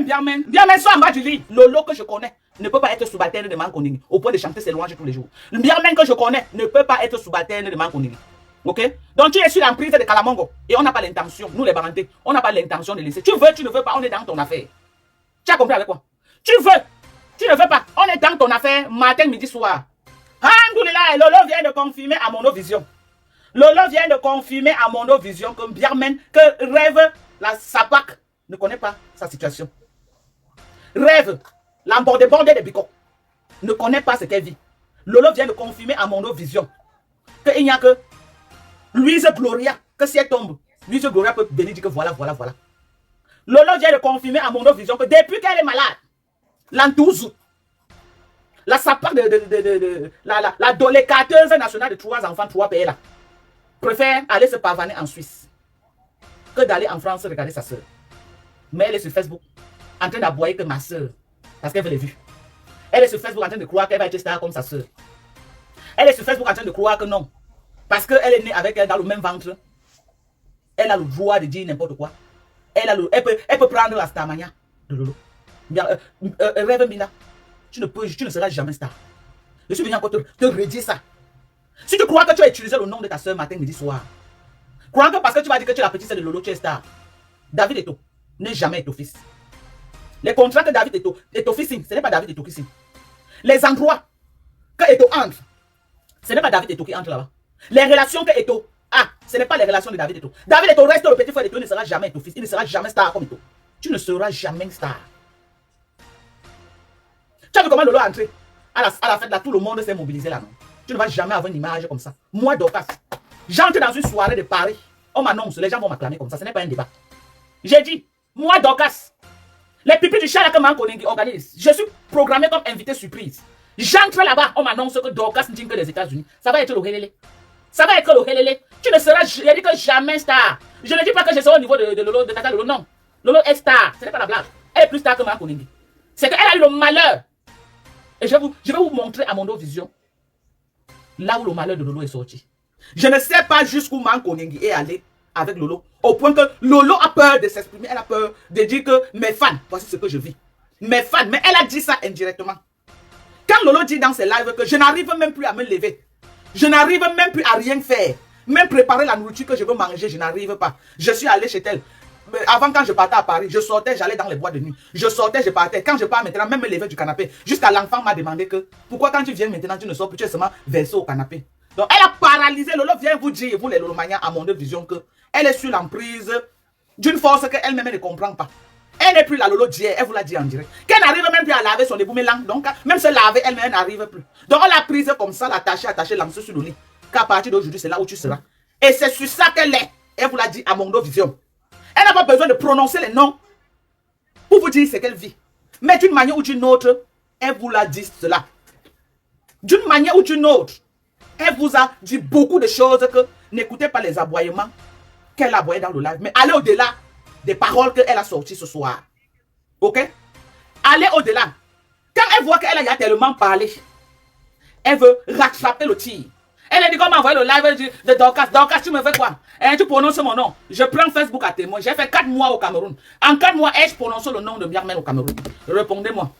même Biarmen soit en bas du lit. Lolo que je connais ne peut pas être subalterne de Mankonini au point de chanter ses louanges tous les jours. Le Biarmen que je connais ne peut pas être subalterne de Mankonini. Ok? Donc tu es sur l'emprise de Kalamongo et on n'a pas l'intention, nous les Barantés, on n'a pas l'intention de laisser. Tu veux, tu ne veux pas, on est dans ton affaire. Tu as compris avec quoi? Tu veux, tu ne veux pas, on est dans ton affaire matin, midi, soir. Alhamdoulilah, Lolo vient de confirmer à mon vision. Lolo vient de confirmer à mon vision que Biarmen, que Rêve, la Sapak, ne connaît pas sa situation. Rêve, l'embordé de Biko, ne connaît pas ce qu'elle vit. Lolo vient de confirmer à mon vision qu'il n'y a que Louise Gloria, que si elle tombe, Louise Gloria peut venir dire que voilà. Lolo vient de confirmer à mon vision que depuis qu'elle est malade, l'entouzou, la Sapak la dolécateuse nationale de 3 enfants, 3 pays là, préfère aller se pavaner en Suisse que d'aller en France regarder sa soeur. Mais elle est sur Facebook en train d'aboyer que ma soeur, parce qu'elle veut les vues. Elle est sur Facebook en train de croire qu'elle va être star comme sa soeur. Elle est sur Facebook en train de croire que non. Parce qu'elle est née avec elle dans le même ventre. Elle a le droit de dire n'importe quoi. Elle peut prendre la starmania de Lolo. Rêve Mila, tu ne seras jamais star. Je suis venu encore te redire ça. Si tu crois que tu as utilisé le nom de ta soeur matin, midi, soir, crois que parce que tu vas dire que tu es la petite sœur de Lolo, tu es star. David Eto n'est jamais Eto fils. Les contrats que David Eto fils signe, ce n'est pas David Eto qui signe. Les endroits que Eto entre, ce n'est pas David Eto qui entre là-bas. Les relations que Eto a, ce n'est pas les relations de David Eto. David Eto reste le petit frère d'Eto, il ne sera jamais Eto fils. Il ne sera jamais star comme Eto. Tu ne seras jamais star. Tu as vu comment Lolo est entré à la fête là, tout le monde s'est mobilisé là, non? Tu ne vas jamais avoir une image comme ça. Moi, Dorcas, j'entre dans une soirée de Paris. On m'annonce, les gens vont m'acclamer comme ça. Ce n'est pas un débat. J'ai dit, moi, Dorcas, les pipis du chat là que Mankoningui organise, je suis programmé comme invité surprise. J'entre là-bas, on m'annonce que Dorcas n'est que des États-Unis. Ça va être le helele. Ça va être le helele. Tu ne seras, je dis que jamais star. Je ne dis pas que je serai au niveau de Lolo, de Tata Lolo, non. Lolo est star. Ce n'est pas la blague. Elle est plus star que Mankoningui. C'est qu'elle a eu le malheur. Et je vais vous montrer à mon vision là où le malheur de Lolo est sorti. Je ne sais pas jusqu'où Mankoningui est allé avec Lolo. Au point que Lolo a peur de s'exprimer. Elle a peur de dire que mes fans, voici ce que je vis. Mes fans, mais elle a dit ça indirectement. Quand Lolo dit dans ses lives que je n'arrive même plus à me lever. Je n'arrive même plus à rien faire. Même préparer la nourriture que je veux manger, je n'arrive pas. Je suis allé chez elle. Avant, quand je partais à Paris, je sortais, j'allais dans les bois de nuit. Je sortais, je partais. Quand je pars maintenant, même me lever du canapé. Jusqu'à l'enfant m'a demandé que pourquoi quand tu viens maintenant, tu ne sors plus, tu es seulement versé au canapé. Donc elle a paralysé. Lolo vient vous dire, vous les Lolomania, à mon vision, que elle est sur l'emprise d'une force qu'elle-même ne comprend pas. Elle n'est plus la Lolo d'hier, elle vous l'a dit en direct. Qu'elle n'arrive même plus à laver son éboumé lang. Donc même se laver, elle-même n'arrive plus. Donc on l'a prise comme ça, l'attacher, lancer sur le lit. Qu'à partir d'aujourd'hui, c'est là où tu seras. Et c'est sur ça qu'elle est. Elle vous l'a dit à mon vision. Elle n'a pas besoin de prononcer les noms pour vous dire ce qu'elle vit. Mais d'une manière ou d'une autre, elle vous l'a dit cela. D'une manière ou d'une autre, elle vous a dit beaucoup de choses que n'écoutez pas les aboiements qu'elle a aboyé dans le live. Mais allez au-delà des paroles qu'elle a sorties ce soir. Ok? Allez au-delà. Quand elle voit qu'elle a tellement parlé, elle veut rattraper le tir. Elle a dit comment envoyer le live de Dorcas. Dorcas, tu me fais quoi? Tu prononces mon nom. Je prends Facebook à témoin. J'ai fait 4 mois au Cameroun. En 4 mois, ai-je prononcé le nom de Biarmen au Cameroun? Répondez-moi.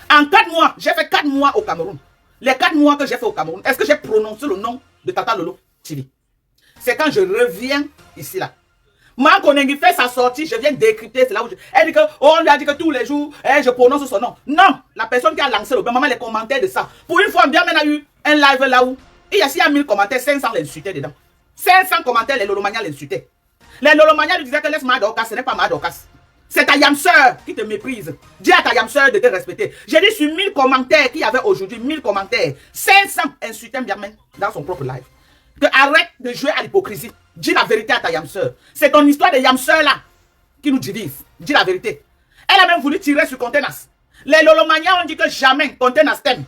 En 4 mois, j'ai fait 4 mois au Cameroun. Les 4 mois que j'ai fait au Cameroun, est-ce que j'ai prononcé le nom de Tata Lolo TV? C'est quand je reviens ici là. Mankoningui fait sa sortie, je viens décrypter, c'est là où elle dit que, on lui a dit que tous les jours, je prononce son nom. Non, la personne qui a lancé le bain, maman, les commentaires de ça. Pour une fois, Biarmen a eu un live là où il y a 1000 commentaires, 500 l'insultaient dedans. 500 commentaires, les Lolomania l'insultaient. Les Lolomania lui disaient que laisse-moi Dorcas, ce n'est pas ma Dorcas. C'est ta yamseur qui te méprise. Dis à ta yamseur de te respecter. J'ai dit sur 1000 commentaires qu'il y avait aujourd'hui, 1000 commentaires, 500 insultaient Biarmen dans son propre live. Que arrête de jouer à l'hypocrisie. Dis la vérité à ta yamseur. C'est ton histoire de yamseur là qui nous divise. Dis la vérité. Elle a même voulu tirer sur Contenas. Les Lolomania ont dit que jamais Contenas t'aime.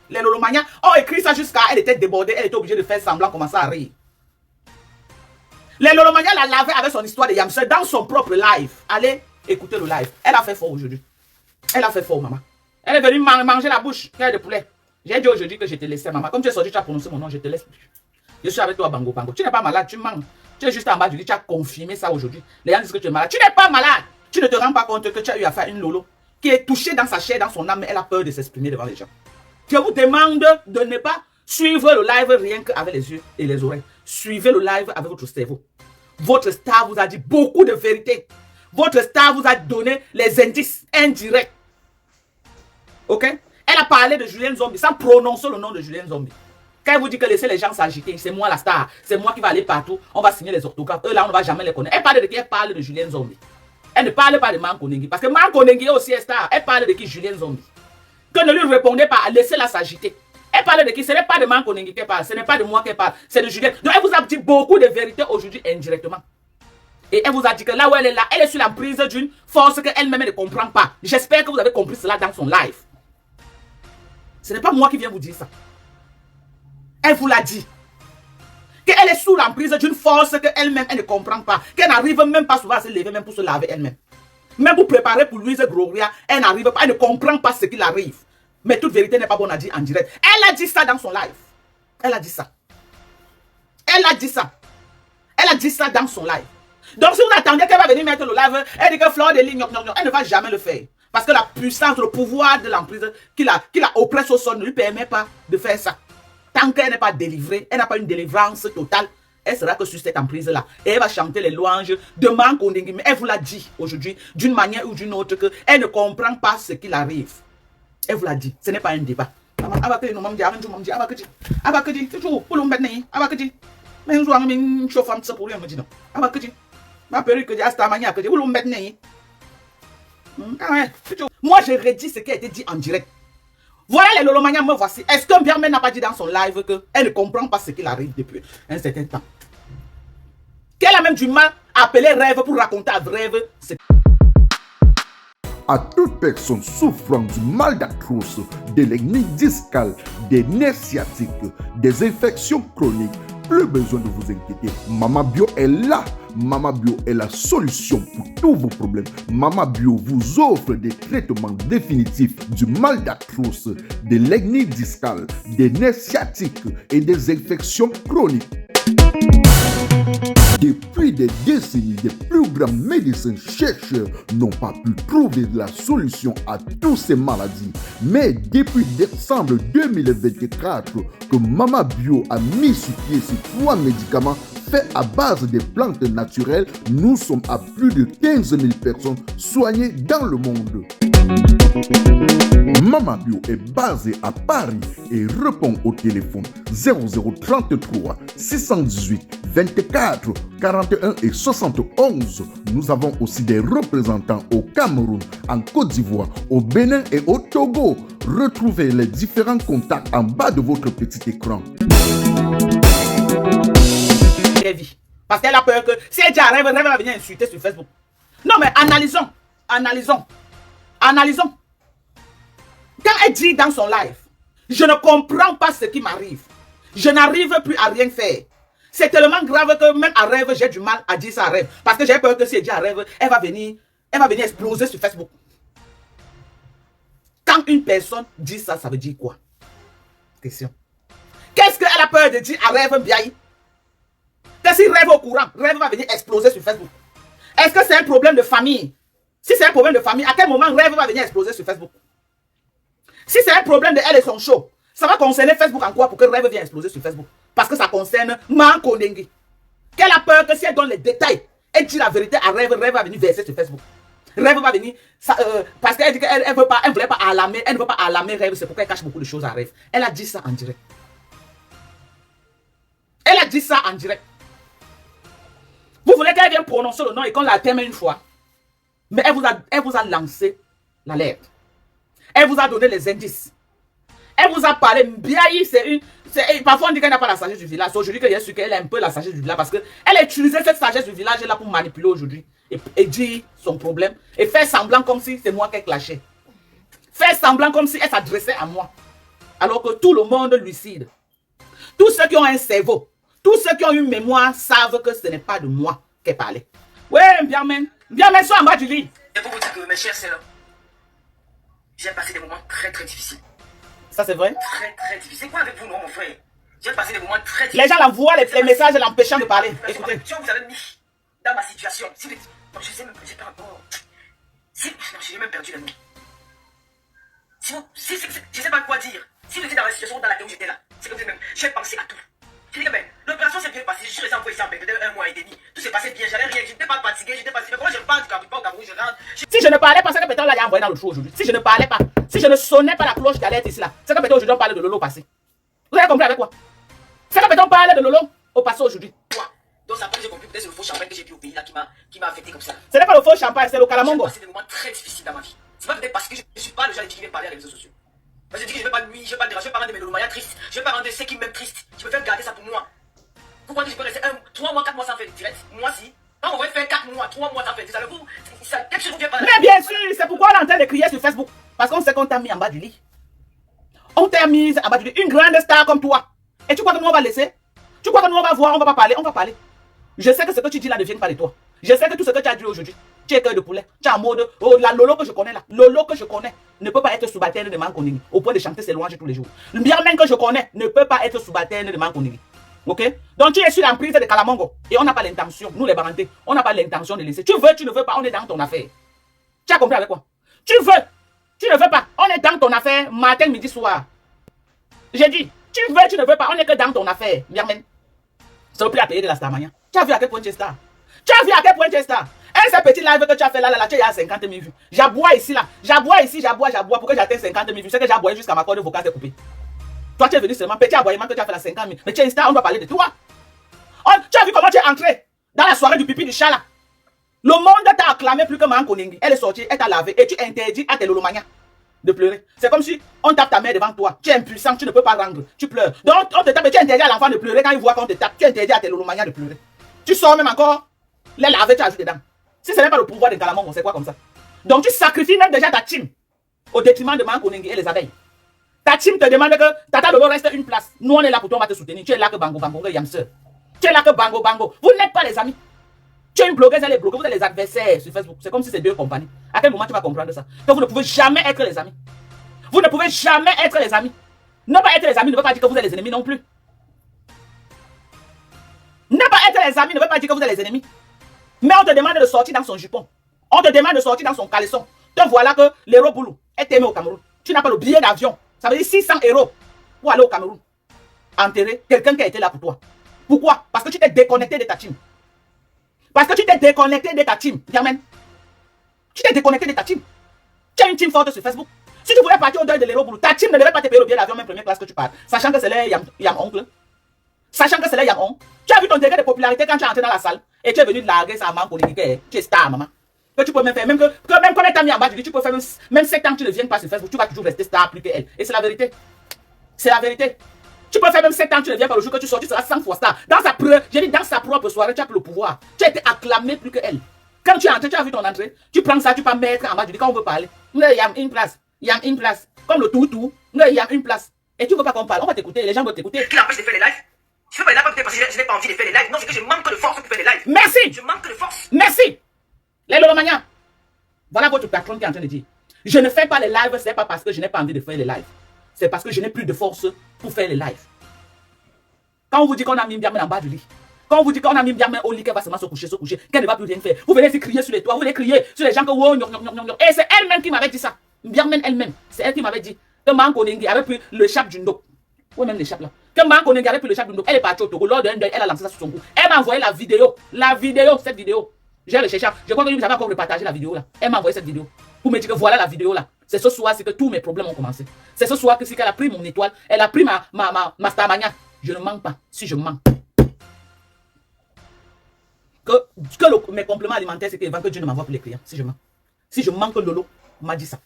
Les Lolomania ont écrit ça jusqu'à elle était débordée, elle était obligée de faire semblant, commencer à rire. Les Lolomania la lavaient avec son histoire de yamseur dans son propre live. Allez écouter le live. Elle a fait fort aujourd'hui. Elle a fait fort, maman. Elle est venue manger la bouche, cœur de poulet. J'ai dit aujourd'hui que je te laissais, maman. Comme tu es sorti, tu as prononcé mon nom, je te laisse plus. Je suis avec toi, Bango. Tu n'es pas malade, tu manges. Tu es juste en bas du lit, tu as confirmé ça aujourd'hui. Les gens disent que tu es malade. Tu n'es pas malade. Tu ne te rends pas compte que tu as eu affaire à une Lolo qui est touchée dans sa chair, dans son âme, mais elle a peur de s'exprimer devant les gens. Je vous demande de ne pas suivre le live rien qu'avec les yeux et les oreilles. Suivez le live avec votre cerveau. Votre star vous a dit beaucoup de vérités. Votre star vous a donné les indices indirects. Ok? Elle a parlé de Julien Zombie sans prononcer le nom de Julien Zombie. Quand elle vous dit que laissez les gens s'agiter, c'est moi la star, c'est moi qui va aller partout, on va signer les orthographes. Eux là, on ne va jamais les connaître. Elle parle de qui? Elle parle de Julien Zombie. Elle ne parle pas de Manko Nengi. Parce que Manko Nengi aussi est star. Elle parle de qui? Julien Zombie. Que ne lui répondez pas, laissez-la s'agiter. Elle parle de qui? Ce n'est pas de Manko Nengi qu'elle parle, ce n'est pas de moi qu'elle parle, c'est de Julien. Donc elle vous a dit beaucoup de vérités aujourd'hui indirectement. Et elle vous a dit que là où elle est là, elle est sur la prise d'une force qu'elle-même ne comprend pas. J'espère que vous avez compris cela dans son live. Ce n'est pas moi qui viens vous dire ça. Elle vous l'a dit. Qu'elle est sous l'emprise d'une force qu'elle-même elle ne comprend pas. Qu'elle n'arrive même pas souvent à se lever, même pour se laver elle-même. Même pour préparer pour Louise Gloria, elle n'arrive pas, elle ne comprend pas ce qu'il arrive. Mais toute vérité n'est pas bonne à dire en direct. Elle a dit ça dans son live. Elle a dit ça. Elle a dit ça. Elle a dit ça dans son live. Donc si vous attendez qu'elle va venir mettre le live, elle dit que Fleur de Ligne, elle ne va jamais le faire. Parce que la puissance, le pouvoir de l'emprise qu'il a oppressé au sol ne lui permet pas de faire ça. Tant qu'elle n'est pas délivrée, elle n'a pas une délivrance totale, elle sera que sur cette emprise-là. Et elle va chanter les louanges de Manko Nengi. Mais elle vous l'a dit aujourd'hui, d'une manière ou d'une autre, qu'elle ne comprend pas ce qu'il arrive. Elle vous l'a dit, ce n'est pas un débat. Moi, je redis ce qui a été dit en direct. Voilà les Lolomania, me voici. Est-ce qu'un Biamé n'a pas dit dans son live qu'elle ne comprend pas ce qu'il arrive depuis un certain temps? Qu'elle a même du mal à appeler rêve pour raconter à rêve. À toute personne souffrant du mal d'arthrose, de l'hernie discale, des nerfs sciatiques, des infections chroniques, plus besoin de vous inquiéter. Mama Bio est là. Mama Bio est la solution pour tous vos problèmes. Mama Bio vous offre des traitements définitifs du mal d'arthrose, de l'hernie discale, des nerfs sciatiques et des infections chroniques. Depuis des décennies, les plus grands médecins chercheurs n'ont pas pu trouver la solution à toutes ces maladies. Mais depuis décembre 2024, que Mama Bio a mis sur pied ces 3 médicaments faits à base des plantes naturelles, nous sommes à plus de 15 000 personnes soignées dans le monde. Mama Bio est basée à Paris et répond au téléphone 0033 618 24 41 et 71. Nous avons aussi des représentants au Cameroun, en Côte d'Ivoire, au Bénin et au Togo. Retrouvez les différents contacts en bas de votre petit écran. Parce qu'elle a peur que si elle dit à Rêve, Rêve va venir insulter sur Facebook. Non mais analysons. Quand elle dit dans son live, je ne comprends pas ce qui m'arrive. Je n'arrive plus à rien faire. C'est tellement grave que même à Rêve, j'ai du mal à dire ça à Rêve. Parce que j'ai peur que si elle dit à Rêve, elle va venir exploser sur Facebook. Quand une personne dit ça, ça veut dire quoi? Question. Qu'est-ce qu'elle a peur de dire à Rêve Biaï? Que si Rêve au courant, Rêve va venir exploser sur Facebook. Est-ce que c'est un problème de famille? Si c'est un problème de famille, à quel moment Rêve va venir exploser sur Facebook? Si c'est un problème de elle et son show, ça va concerner Facebook en quoi pour que Rêve vienne exploser sur Facebook? Parce que ça concerne Manko Nengi. Qu'elle a peur que si elle donne les détails, elle dit la vérité à Rêve, Rêve va venir verser sur Facebook. Rêve va venir, parce qu'elle dit qu'elle ne voulait pas alarmer, elle ne veut pas alarmer Rêve, c'est pourquoi elle cache beaucoup de choses à Rêve. Elle a dit ça en direct. Elle a dit ça en direct. Vous voulez qu'elle vienne prononcer le nom et qu'on la termine une fois. Mais elle vous a lancé l'alerte. Elle vous a donné les indices. Elle vous a parlé. Biaï, parfois on dit qu'elle n'a pas la sagesse du village. Aujourd'hui, qu'elle est sûre qu'elle a un peu la sagesse du village parce qu'elle a utilisé cette sagesse du village là pour manipuler aujourd'hui. Et dire son problème. Et faire semblant comme si c'est moi qu'elle clashait. Faire semblant comme si elle s'adressait à moi. Alors que tout le monde lucide. Tous ceux qui ont un cerveau, tous ceux qui ont une mémoire savent que ce n'est pas de moi qu'elle parlait. Ouais, Biamen, sois en bas du lit. Et pour vous dire que mes chers sœurs, j'ai passé des moments très difficiles. Ça c'est vrai? Très difficiles. C'est quoi avec vous, non, mon frère? J'ai passé des moments très difficiles. Les gens l'envoient les messages l'empêchant de parler. Écoutez. Si on vous avait mis dans ma situation, donc je sais même que j'ai pas encore. Si, non, j'ai même perdu les mots. Je ne sais pas quoi dire. Si j'étais dans la situation dans laquelle j'étais là, c'est comme même, j'ai pensé à tout. Je dis que l'opération s'est bien passée. Je suis resté encore ici en peut-être 1 mois et demi. Tout s'est passé bien, j'avais rien, je n'étais pas fatigué, j'étais pas fatigué. Comment je parle du Capricorne au Cameroun, je rentre. Si je ne parlais pas, c'est que peut-être là, il y a envoyé dans le trou aujourd'hui. Si je ne parlais pas, si je ne sonnais pas la cloche qui allait être ici là, c'est que peut-être aujourd'hui on parle de Lolo au passé. Vous avez compris avec quoi? C'est que peut-être on parle de Lolo au passé aujourd'hui. Donc ça j'ai compris, peut-être c'est le faux champagne que j'ai bu au pays là qui m'a affecté comme ça. Ce n'est pas le faux champagne, c'est le calamongo. C'est des moments très difficiles dans ma vie. C'est pas peut-être parce que je ne suis pas le genre qui vient parler à les réseaux sociaux. Moi je dis que je ne vais pas nuire, je ne vais pas déranger, je ne vais pas rendre mes lolomanias tristes, je ne vais pas rendre ceux qui m'aiment tristes. Je préfère garder ça pour moi. Pourquoi je peux rester 3 mois, 4 mois sans faire direct? Moi si. Quand on va faire 4 mois, 3 mois sans faire ça, quelque chose vous vient pas. Mais bien sûr, c'est pourquoi on est en train de crier sur Facebook. Parce qu'on sait qu'on t'a mis en bas du lit. On t'a mis en bas du lit. Une grande star comme toi. Et tu crois que nous on va laisser? Tu crois que nous on va voir, on va pas parler? On va parler. Je sais que ce que tu dis là ne vient pas de toi. Je sais que tout ce que tu as dit aujourd'hui, tu es cœur de poulet. Tu es en mode, oh la Lolo que je connais là, Lolo que je connais ne peut pas être subalterne de Mankoningui au point de chanter ses louanges tous les jours. Le Birman que je connais ne peut pas être subalterne de Mankoningui. Ok? Donc tu es sur l'emprise de Kalamongo et on n'a pas l'intention, nous les Barantés, on n'a pas l'intention de laisser. Tu veux, tu ne veux pas, on est dans ton affaire. Tu as compris avec quoi? Tu veux, tu ne veux pas, on est dans ton affaire matin, midi, soir. J'ai dit, tu veux, tu ne veux pas, on est que dans ton affaire. Birman. Ça veut plus à payer de la Starmania. Tu as vu à quel point tu es star? Tu as vu à quel point tu es star? Et ce petit live que tu as fait là, tu as 50 000 vues. J'aboie ici, là. J'aboie ici, j'aboie pour que j'atteigne 50 000 vues. C'est que j'aboie jusqu'à ma corde vocale s'est coupée. Toi, tu es venu seulement, petit aboiement que tu as fait la 50 000. Mais tu es une star, on doit parler de toi. Oh, tu as vu comment tu es entré dans la soirée du pipi du chat là? Le monde t'a acclamé plus que Mankoningui. Elle est sortie, elle t'a lavé et tu interdis à tes lolomanias de pleurer. C'est comme si on tape ta mère devant toi. Tu es impuissant, tu ne peux pas rendre. Tu pleures. Donc on te tape et tu interdis à l'enfant de pleurer quand il voit qu'on te tape. Tu interdis à tes lolomanias de pleurer. Tu sors même encore les laver, tu ajoutes dedans. Si ce n'est pas le pouvoir de Kalamongo, c'est quoi comme ça? Donc tu sacrifies même déjà ta team au détriment de Mankoningui et les abeilles. Ta team te demande que Tata Lolo reste une place. Nous on est là pour toi, on va te soutenir. Tu es là que Bango Bango, Yamseur. Tu es là que Bango Bango. Vous n'êtes pas les amis. Tu es une blogueuse, elle est bloquée, vous êtes les adversaires sur Facebook. C'est comme si c'est deux compagnies. À quel moment tu vas comprendre ça? Que vous ne pouvez jamais être les amis. Vous ne pouvez jamais être les amis. Ne pas être les amis ne veut pas dire que vous êtes les ennemis non plus. Ne pas être les amis ne veut pas dire que vous êtes les ennemis. Mais on te demande de sortir dans son jupon. On te demande de sortir dans son caleçon. Te voilà que l'héros Boulou est aimé au Cameroun. Tu n'as pas le billet d'avion. Ça veut dire 600 € pour aller au Cameroun. Enterrer quelqu'un qui a été là pour toi. Pourquoi? Parce que tu t'es déconnecté de ta team. Parce que tu t'es déconnecté de ta team. Yamen. Tu t'es déconnecté de ta team. Tu as une team forte sur Facebook. Si tu voulais partir au deuil de l'héros Boulou, ta team ne devait pas te payer le billet d'avion même première classe que tu parles. Sachant que c'est les Yam oncle. Sachant que c'est les Yam on. Tu as vu ton degré de popularité quand tu es entré dans la salle et tu es venu de larguer ça à Mankoningui. Tu es star, maman. Que tu peux même faire, même quand elle t'a mis en bas, tu peux faire même 7 ans que tu ne viennes pas sur Facebook, tu vas toujours rester star plus qu'elle. Et c'est la vérité. C'est la vérité. Tu peux faire même 7 ans que tu ne viens pas, le jour que tu sors, tu seras 100 fois star. J'ai dit dans sa propre soirée, tu as le pouvoir. Tu as été acclamé plus qu'elle. Quand tu es entré, tu as vu ton entrée, tu prends ça, tu peux mettre en bas, tu dis quand on veut parler. Il y a une place. Il y a une place. Comme le tout. Il y a une place. Et tu ne veux pas qu'on parle. On va t'écouter. Les gens vont t'écouter. Qui l'empêche de faire les lives? Je fais pas les lives parce que je n'ai pas envie de faire les lives. Non, c'est que je manque de force pour faire les lives. Merci. Je manque de force. Merci. Les lolomanias. Voilà votre patron qui est en train de dire. Je ne fais pas les lives, c'est pas parce que je n'ai pas envie de faire les lives. C'est parce que je n'ai plus de force pour faire les lives. Quand on vous dit qu'on a mis Biamé en bas du lit, quand on vous dit qu'on a mis Biamé au lit, qu'elle va seulement se coucher, qu'elle ne va plus rien faire, vous venez ici crier sur les toits, vous venez crier sur les gens que wow, et c'est elle-même qui m'avait dit ça. Biamé elle-même, c'est elle qui m'avait dit que Mankoningui avait pris le chape du Ndok. Oui, même les chapes là. Que Mankoningui avait pris le chape du Ndok. Elle est partie au Togo, lors d'un deuil, elle a lancé ça sur son cou. Elle m'a envoyé la vidéo, cette vidéo. J'ai recherché, je crois que vous avez encore repartagé la vidéo là. Elle m'a envoyé cette vidéo pour me dire que voilà la vidéo là. C'est ce soir, c'est que tous mes problèmes ont commencé. C'est ce soir que c'est qu'elle a pris mon étoile, elle a pris ma Starmania. Je ne manque pas. Si je manque. Mes compléments alimentaires, c'est que Dieu ne m'envoie plus les clients. Si je manque. Si je manque, Lolo m'a dit ça.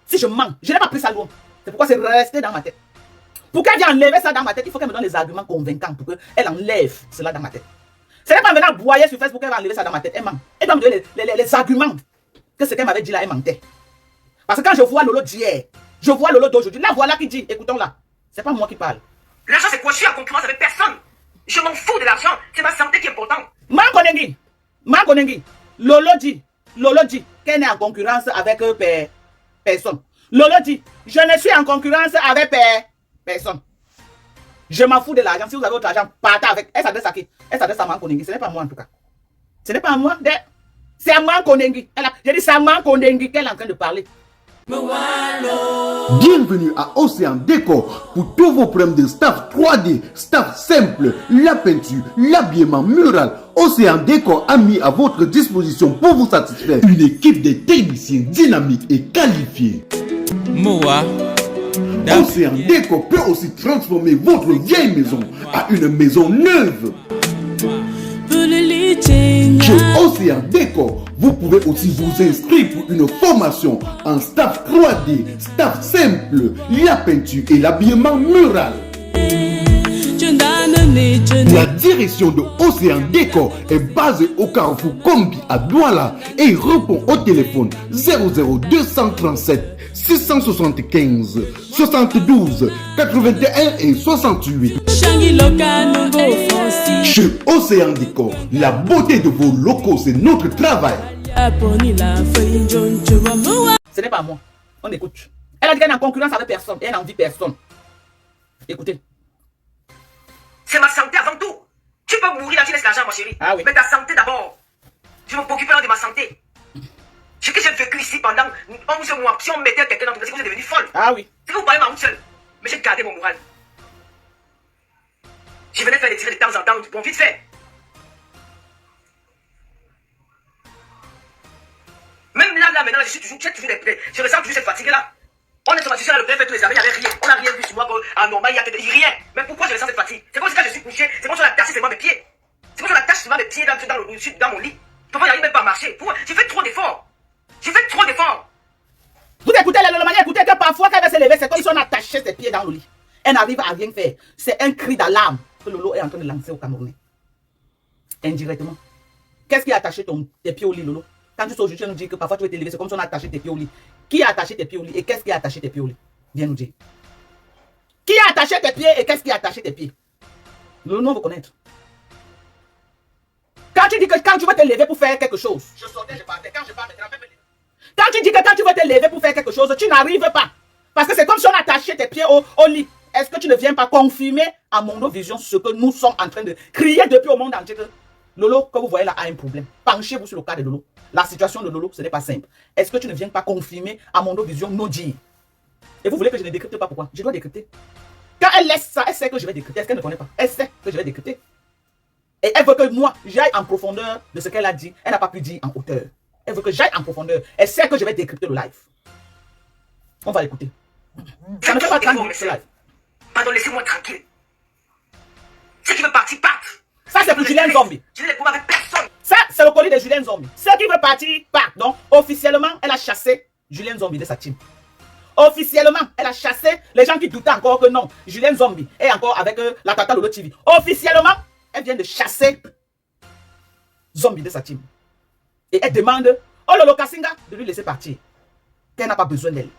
Si je manque, je n'ai pas pris ça loin. C'est pourquoi c'est resté dans ma tête. Pour qu'elle vienne enlever ça dans ma tête, il faut qu'elle me donne les arguments convaincants pour qu'elle enlève cela dans ma tête. Ce n'est pas maintenant boyer sur Facebook qu'elle va enlever ça dans ma tête. Elle ment. Elle doit me donner les arguments que ce qu'elle m'avait dit là, elle mentait. Parce que quand je vois Lolo d'hier, je vois Lolo d'aujourd'hui, là voilà qui dit, écoutons là. C'est pas moi qui parle. L'argent c'est quoi? Je suis en concurrence avec personne. Je m'en fous de l'argent. C'est ma santé qui est importante. Mankoningui. Lolo dit qu'elle est en concurrence avec personne. Lolo dit, je ne suis en concurrence avec personne. Je m'en fous de l'argent. Si vous avez votre argent, partez avec. Elle s'adresse à qui? Elle s'adresse à Mankoningui. Ce n'est pas moi en tout cas. Ce n'est pas à moi. C'est à moi Kondengi. J'ai dit c'est à moi Kondengi qu'elle est en train de parler. Bienvenue à Océan Décor pour tous vos problèmes de staff 3D, staff simple, la peinture, l'habillement mural. Océan Décor a mis à votre disposition pour vous satisfaire une équipe de techniciens dynamiques et qualifiés. Océan Décor peut aussi transformer votre vieille maison à une maison neuve. Chez Océan Décor, vous pouvez aussi vous inscrire pour une formation en staff 3D, staff simple, la peinture et l'habillement mural. La direction de Océan Décor est basée au carrefour Kombi à Douala et répond au téléphone 00237 675 72 81 et 68. Chez Océan Décor, la beauté de vos locaux, c'est notre travail. Ce n'est pas moi. On écoute. Elle a dit qu'elle est en concurrence avec personne. Elle n'envie personne. Écoutez. C'est ma santé avant tout. Tu peux mourir là, tu laisses l'argent, ma chérie. Ah oui. Mais ta santé d'abord. Je me préoccupe de ma santé. Ce que j'ai vécu ici pendant 11 mois, si on mettait quelqu'un dans ton cas, c'est que vous êtes devenu folle. Ah oui. C'est que vous parlez ma route seule. Mais j'ai gardé mon moral. Je venais faire des tirés de temps en temps, bon, vite fait. Même là, maintenant, j'ai toujours des plaies. Je ressens toujours cette fatigue-là. On est sur ma succion, le plein fait tous les examens, il n'y avait rien. On n'a rien vu sur moi anormal, il n'y a rien. Mais pourquoi je ressens cette fatigue? C'est comme si quand je suis couché, c'est comme si on a taché seulement mes pieds. C'est comme si on a taché seulement mes pieds dans mon lit. Pourquoi j'arrive même pas à marcher? J'ai fait trop d'efforts. J'ai fait trop d'efforts. Vous écoutez la manière, écoutez que parfois quand elle va se lever, c'est comme si on attachait ses pieds dans le lit. Elle n'arrive à rien faire. C'est un cri d'alarme que Lolo est en train de lancer au Camerounais. Indirectement. Qu'est-ce qui a attaché tes pieds au lit, Lolo? Quand tu sors aujourd'hui, tu nous dis que parfois tu veux te lever, c'est comme si on a attaché tes pieds au lit. Qui a attaché tes pieds au lit et qu'est-ce qui a attaché tes pieds au lit? Viens nous dire. Qui a attaché tes pieds et qu'est-ce qui a attaché tes pieds? Lolo, nous on veut connaître. Quand tu dis que quand tu veux te lever pour faire quelque chose, je sortais, je partais, quand je partais, quand tu dis que quand tu veux te lever pour faire quelque chose, tu n'arrives pas. Parce que c'est comme si on attachait tes pieds au lit. Est-ce que tu ne viens pas confirmer à Mondovision ce que nous sommes en train de crier depuis au monde entier? Lolo, que vous voyez là, a un problème. Penchez-vous sur le cas de Lolo. La situation de Lolo, ce n'est pas simple. Est-ce que tu ne viens pas confirmer à Mondovision nos dires? Et vous voulez que je ne décrypte pas pourquoi? Je dois décrypter. Quand elle laisse ça, elle sait que je vais décrypter. Est-ce qu'elle ne connaît pas? Elle sait que je vais décrypter. Et elle veut que moi, j'aille en profondeur de ce qu'elle a dit. Elle n'a pas pu dire en hauteur. Elle veut que j'aille en profondeur. Elle sait que je vais décrypter le live. On va l'écouter. Ça ne fait pas 30 minutes ce live. Pardon, laissez-moi tranquille. Ceux qui veulent partir partent. Ça, c'est pour Julien Zombie. Je n'ai les pouvoirs avec personne. Ça, c'est le colis de Julien Zombie. Ceux qui veulent partir partent. Donc, officiellement, elle a chassé Julien Zombie de sa team. Officiellement, elle a chassé les gens qui doutaient encore que non, Julien Zombie est encore avec la Tata Lolo TV. Officiellement, elle vient de chasser Zombie de sa team. Et elle demande au Lolo Kassinga de lui laisser partir. Qu'elle n'a pas besoin d'elle.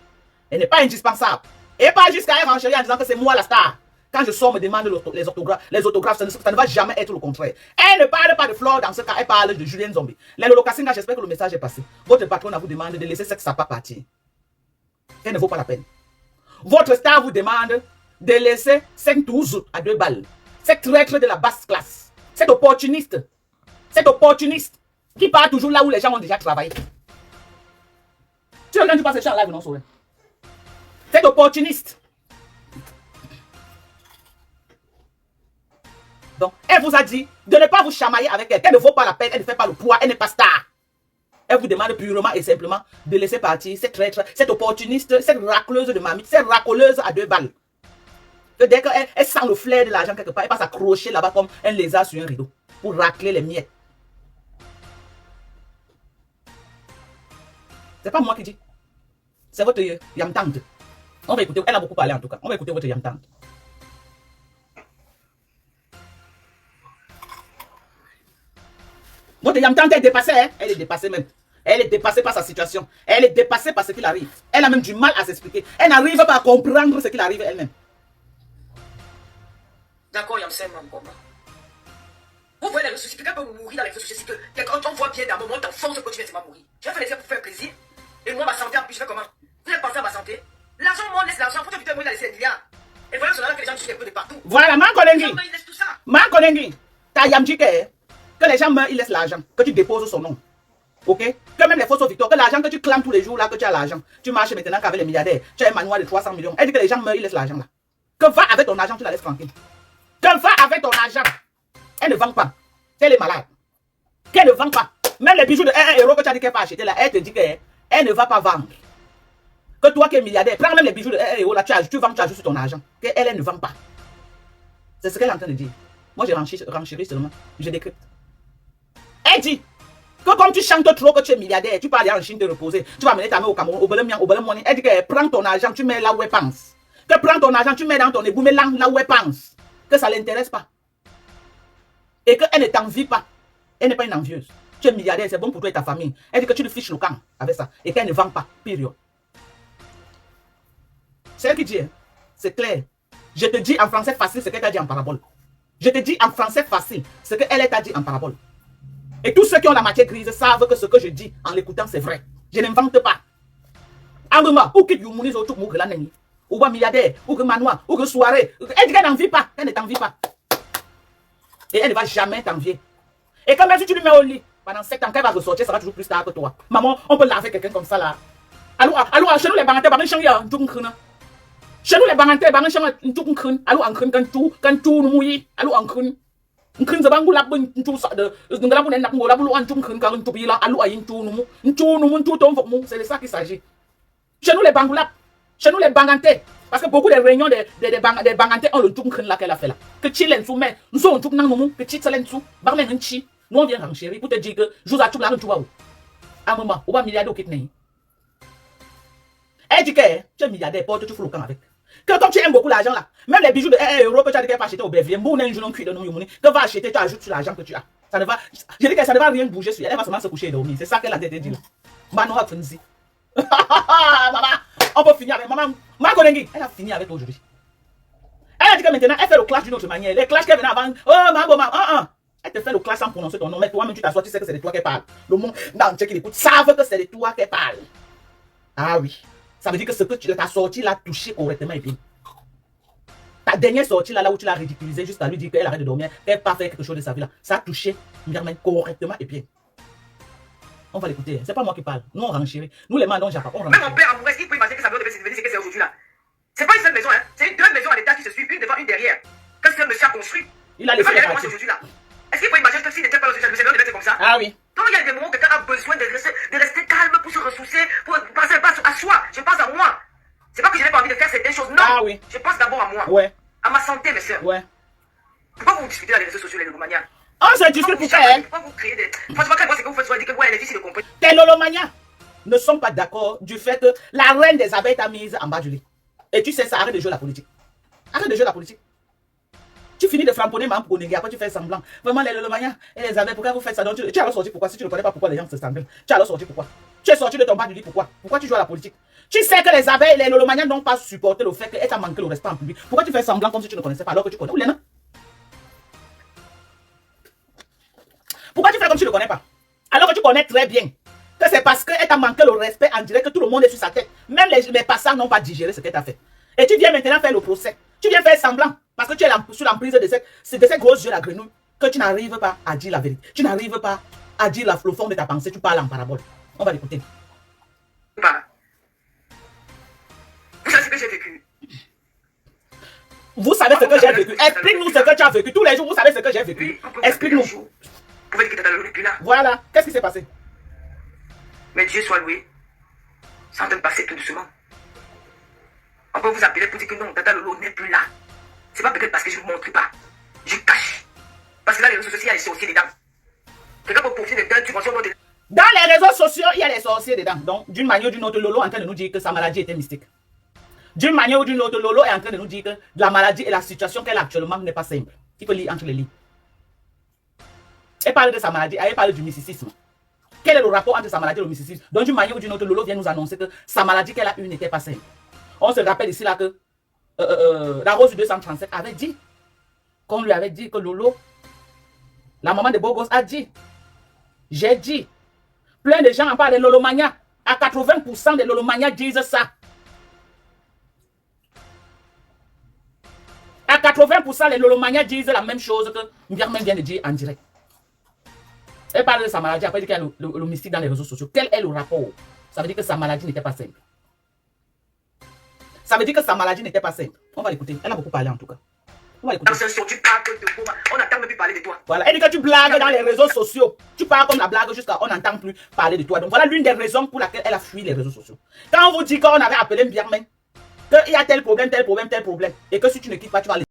Elle n'est pas indispensable. Et pas jusqu'à elle renchérir en disant que c'est moi la star. Quand je sors, me demande les autographes, ça ne va jamais être le contraire. Elle ne parle pas de Flore dans ce cas, elle parle de Julien Zombie. Les Lolo Kassinga, j'espère que le message est passé. Votre patronne vous demande de laisser cette sapa partir. Elle ne vaut pas la peine. Votre star vous demande de laisser 5 tours à 2 balles. Cette traître de la basse classe. Cet opportuniste qui part toujours là où les gens ont déjà travaillé. Tu regardes, tu passes le chat en live, non, Soren? Cet opportuniste. Donc, elle vous a dit de ne pas vous chamailler avec elle. Elle ne vaut pas la peine, elle ne fait pas le poids, elle n'est pas star. Elle vous demande purement et simplement de laisser partir cette traître, cette opportuniste, cette racleuse de mamie, cette racoleuse à 2 balles. Que dès qu'elle sent le flair de l'argent quelque part, elle passe accrocher là-bas comme un lézard sur un rideau pour racler les miettes. C'est pas moi qui dis. C'est votre yamtante. On va écouter. Elle a beaucoup parlé en tout cas. On va écouter votre yamtante. Votre yamtante est dépassée. Hein? Elle est dépassée même. Elle est dépassée par sa situation. Elle est dépassée par ce qu'il arrive. Elle a même du mal à s'expliquer. Elle n'arrive pas à comprendre ce qu'il arrive elle-même. D'accord, Yamsen, mon combat. Vous voyez les réseaux sociaux, quelqu'un peut mourir dans les réseaux sociaux. C'est que quand on voit bien d'un moment, t'en force que tu viens de mourir. Je vais faire les faire pour faire plaisir. Et moi, ma santé, en plus, je fais comment? Vous avez pensé à ma santé? L'argent, moi, on laisse l'argent. Faut que tu te mourir, laisser 1 milliard. Et voilà, que les gens tuent les peu de partout. Voilà, Mankonengi. Ils laissent tout ça. Mankonengi. Ta yamji que les gens meurent, ils laissent l'argent. Que tu déposes son nom. Ok? Que même les fausses victoires, que l'argent que tu clames tous les jours là, que tu as l'argent, tu marches maintenant qu'avec les milliardaires, tu as un manoir de 300 millions. Elle dit que les gens meurent, ils laissent l'argent là. Que va avec ton argent, tu la laisses tranquille. Que va avec ton argent. Elle ne vend pas. Elle est malade. Qu'elle ne vend pas. Même les bijoux de 1 euro que tu as dit qu'elle va acheter là, elle te dit qu'elle ne va pas vendre. Que toi qui es milliardaire, prends même les bijoux de 1 euro là, tu vends, tu ajoutes sur ton argent. Qu'elle ne vend pas. C'est ce qu'elle est en train de dire. Moi, j'ai renchéri seulement. Je décrypte. Elle dit que comme tu chantes trop que tu es milliardaire, tu peux aller en Chine te reposer. Tu vas mener ta main au Cameroun, au Belém. Elle dit que prends ton argent, tu mets là où elle pense. Que prends ton argent, tu mets dans ton égout, mais là où elle pense. Que ça ne l'intéresse pas. Et qu'elle ne t'envie pas. Elle n'est pas une envieuse. Tu es milliardaire, c'est bon pour toi et ta famille. Elle dit que tu le fiches le camp avec ça. Et qu'elle ne vend pas. Période. C'est elle qui dit. Hein? C'est clair. Je te dis en français facile ce qu'elle t'a dit en parabole. Je te dis en français facile ce qu'elle t'a dit en parabole. Et tous ceux qui ont la matière grise savent que ce que je dis en l'écoutant, c'est vrai. Je n'invente pas. Anguma, ou que Youmounis ou tout le monde, ou que milliardaire, ou que manoir, ou que soirée. Elle dit qu'elle n'envie pas. Elle ne t'envie pas. Et elle ne va jamais t'envier. Et quand même si tu lui mets au lit, pendant 7 ans, quand elle va ressortir, ça va toujours plus tard que toi. Maman, on peut laver quelqu'un comme ça là. Alors, chez nous les banantes, chez nous les banantes, allô en crâne, quand tout nous mouille, allô en crâne. Un crâne, c'est pas un goulap, un tout ça de. C'est de ça qu'il s'agit. Chez nous les bangoulap, chez nous les bangantais. Parce que beaucoup de réunions des bangantais ont le tout crâne là qu'elle a fait là. Que tu l'en soumets, nous sommes tout nan que tu l'en sous, barmen un chi. Nous on vient renchérir pour te dire que je vous ai tout là, tu vois où. À un moment, on va milliardaire au Kidney. Elle dit que tu es milliardaire, porte tu fous le camp avec. Que comme tu aimes beaucoup l'argent là, même les bijoux de 1 euro que tu as dit qu'elle va acheter au BVM, que va acheter, tu ajoutes sur l'argent que tu as. Ça ne va, je dis que ça ne va rien bouger sur elle, elle va seulement se coucher et dormir. C'est ça qu'elle a dit là. Maman a fini. Maman, on peut finir avec maman. Makonengi, elle a fini avec aujourd'hui. Elle a dit que maintenant, elle fait le clash d'une autre manière. Les clashs qu'elle venait avant, oh maman, elle te fait le clash sans prononcer ton nom, mais toi-même tu t'assois, tu sais que c'est de toi qu'elle parle. Le monde entier qui l'écoute savent que c'est de toi qu'elle parle. Ah oui. Ça veut dire que ce que tu as sorti l'a touché correctement et bien. Ta dernière sortie là où tu l'as ridiculisé juste à lui dire qu'elle arrête de dormir, qu'elle n'a pas fait quelque chose de sa vie là, ça a touché Myriam correctement et bien. On va l'écouter. C'est pas moi qui parle. Nous on renchérit. Nous les mandons Jacques. Même mon père amoureux, est-ce qu'il peut imaginer que sa mère devait se devenir ce que c'est aujourd'hui là? C'est pas une seule maison, hein. C'est 2 maisons à l'état qui se suivent, une devant, une derrière. Qu'est-ce que le monsieur a construit? Il a laissé les parties. Aujourd'hui là. Est-ce qu'il peut imaginer que s'il n'était pas aujourd'hui, le monsieur devait être comme ça? Ah oui. Donc il y a des moments où quelqu'un a besoin de rester calme pour se ressourcer, pour penser pas à soi. Je pense à moi. C'est pas que je n'ai pas envie de faire certaines choses. Non. Ah oui. Je pense d'abord à moi. Ouais. À ma santé, mes soeurs. Ouais. Pourquoi vous discutez dans les réseaux sociaux, les lolomanias? On se discute pour faire. Pourquoi vous créez des. Franchement, quand moi, c'est que vous faites, dire que ouais, les filles, c'est le compris. Tes lolomanias ne sont pas d'accord du fait que la reine des abeilles t'a mise en bas du lit. Et tu sais ça, arrête de jouer la politique. Arrête de jouer la politique. Tu finis de flamponner ma pour néguer, après tu fais semblant. Vraiment, les lolomanias et les abeilles, pourquoi vous faites ça? Donc, tu as alors sorti pourquoi? Si tu ne connais pas pourquoi les gens se sanglent, tu as alors sorti pourquoi? Tu es sorti de ton bas du lit pourquoi? Pourquoi tu joues à la politique? Tu sais que les abeilles et les lolomanias n'ont pas supporté le fait qu'elle t'a manqué le respect en public. Pourquoi tu fais semblant comme si tu ne connaissais pas alors que tu connais? Ou Léna? Pourquoi tu fais comme si tu ne connais pas? Alors que tu connais très bien que c'est parce qu'elle t'a manqué le respect en direct que tout le monde est sur sa tête. Même les passants n'ont pas digéré ce qu'elle t'a fait. Et tu viens maintenant faire le procès. Tu viens faire semblant parce que tu es sous l'emprise de ces grosses yeux la grenouille que tu n'arrives pas à dire la vérité. Tu n'arrives pas à dire le fond de ta pensée. Tu parles en parabole. On va l'écouter. Vous savez ce que j'ai vécu. Vous savez ce que j'ai vécu. Explique-nous ce que tu as vécu. Tous les jours, vous savez ce que j'ai vécu. Explique-nous. Vous pouvez dire que Tata Lolo n'est plus là. Voilà. Qu'est-ce qui s'est passé? Mais Dieu soit loué. Ça en train de passer tout doucement. On peut vous appeler pour dire que non, Tata Lolo n'est plus là. C'est pas peut-être parce que je ne vous montre pas. Je cache. Parce que là, les réseaux sociaux, il y a les sorciers dedans. Quelqu'un peut profiter dedans, tu consommes l'autre. Dans les réseaux sociaux, il y a les sorciers dedans. Donc, d'une manière ou d'une autre, Lolo est en train de nous dire que sa maladie était mystique. D'une manière ou d'une autre, Lolo est en train de nous dire que la maladie et la situation qu'elle a actuellement n'est pas simple. Il faut lire entre les lignes. Elle parle de sa maladie, elle parle du mysticisme. Quel est le rapport entre sa maladie et le mysticisme? Donc, d'une manière ou d'une autre, Lolo vient nous annoncer que sa maladie qu'elle a eue n'était pas simple. On se rappelle ici là que la Rose 237 avait dit, qu'on lui avait dit que Lolo, la maman de Bogos a dit, j'ai dit, plein de gens en parlent de Lolomania. À 80% des Lolomania disent ça. À 80% les Lolomania disent la même chose que Myriam vient de dire en direct. Elle parle de sa maladie, après elle dit qu'il y a le mystique dans les réseaux sociaux. Quel est le rapport? Ça veut dire que sa maladie n'était pas simple. Ça veut dire que sa maladie n'était pas simple. On va l'écouter. Elle a beaucoup parlé en tout cas. On va l'écouter. Tu parles de Boma. On n'entend même plus parler de toi. Voilà. Elle dit que tu blagues dans les réseaux sociaux. Tu parles comme la blague jusqu'à on n'entend plus parler de toi. Donc voilà l'une des raisons pour laquelle elle a fui les réseaux sociaux. Quand on vous dit qu'on avait appelé Mbirmen, qu'il y a tel problème, tel problème, tel problème, et que si tu ne quittes pas, tu vas aller.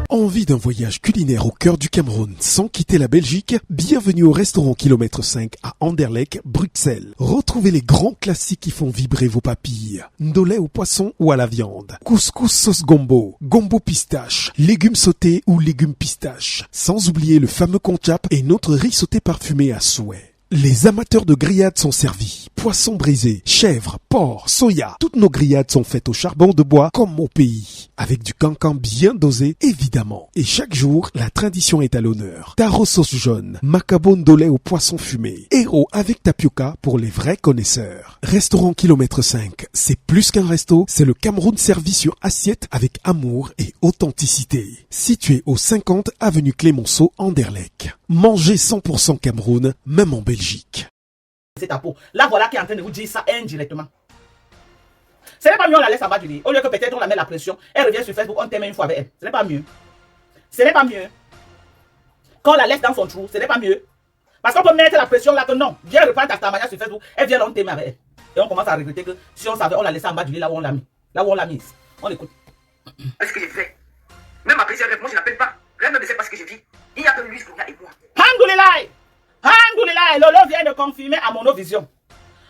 Envie d'un voyage culinaire au cœur du Cameroun sans quitter la Belgique? Bienvenue au restaurant Kilomètre 5 à Anderlecht, Bruxelles. Retrouvez les grands classiques qui font vibrer vos papilles. Ndolé au poisson ou à la viande. Couscous sauce gombo, gombo pistache, légumes sautés ou légumes pistache. Sans oublier le fameux konchap et notre riz sauté parfumé à souhait. Les amateurs de grillades sont servis. Poissons brisés, chèvres, porc, soya. Toutes nos grillades sont faites au charbon de bois comme au pays. Avec du cancan bien dosé, évidemment. Et chaque jour, la tradition est à l'honneur. Taro sauce jaune, macabo ndolé au poisson fumé. Héros avec tapioca pour les vrais connaisseurs. Restaurant Kilomètre 5, c'est plus qu'un resto, c'est le Cameroun servi sur assiette avec amour et authenticité. Situé au 50 avenue Clémenceau, Anderlecht. Mangez 100% Cameroun, même en Belgique. C'est ta peau. Là, voilà qui est en train de vous dire ça indirectement. Ce n'est pas mieux, on la laisse en bas du lit. Au lieu que peut-être on la met la pression, elle revient sur Facebook, on t'aime une fois avec elle. Ce n'est pas mieux. Ce n'est pas mieux. Quand on la laisse dans son trou, ce n'est pas mieux. Parce qu'on peut mettre la pression là que non. Viens reprendre ta Starmania sur Facebook, elle vient là, on t'aime avec elle. Et on commence à regretter que si on savait, on la laissait en bas du lit là où on l'a mis. Là où on l'a mise. On écoute. Est-ce que j'ai fait? Même après rêve, moi je n'appelle pas. Rien ne sait pas ce que je vis. Il n'y a que lui, Skouna et moi. Alhamdoulilah! Alhamdoulilah! Lolo vient de confirmer à Monovision.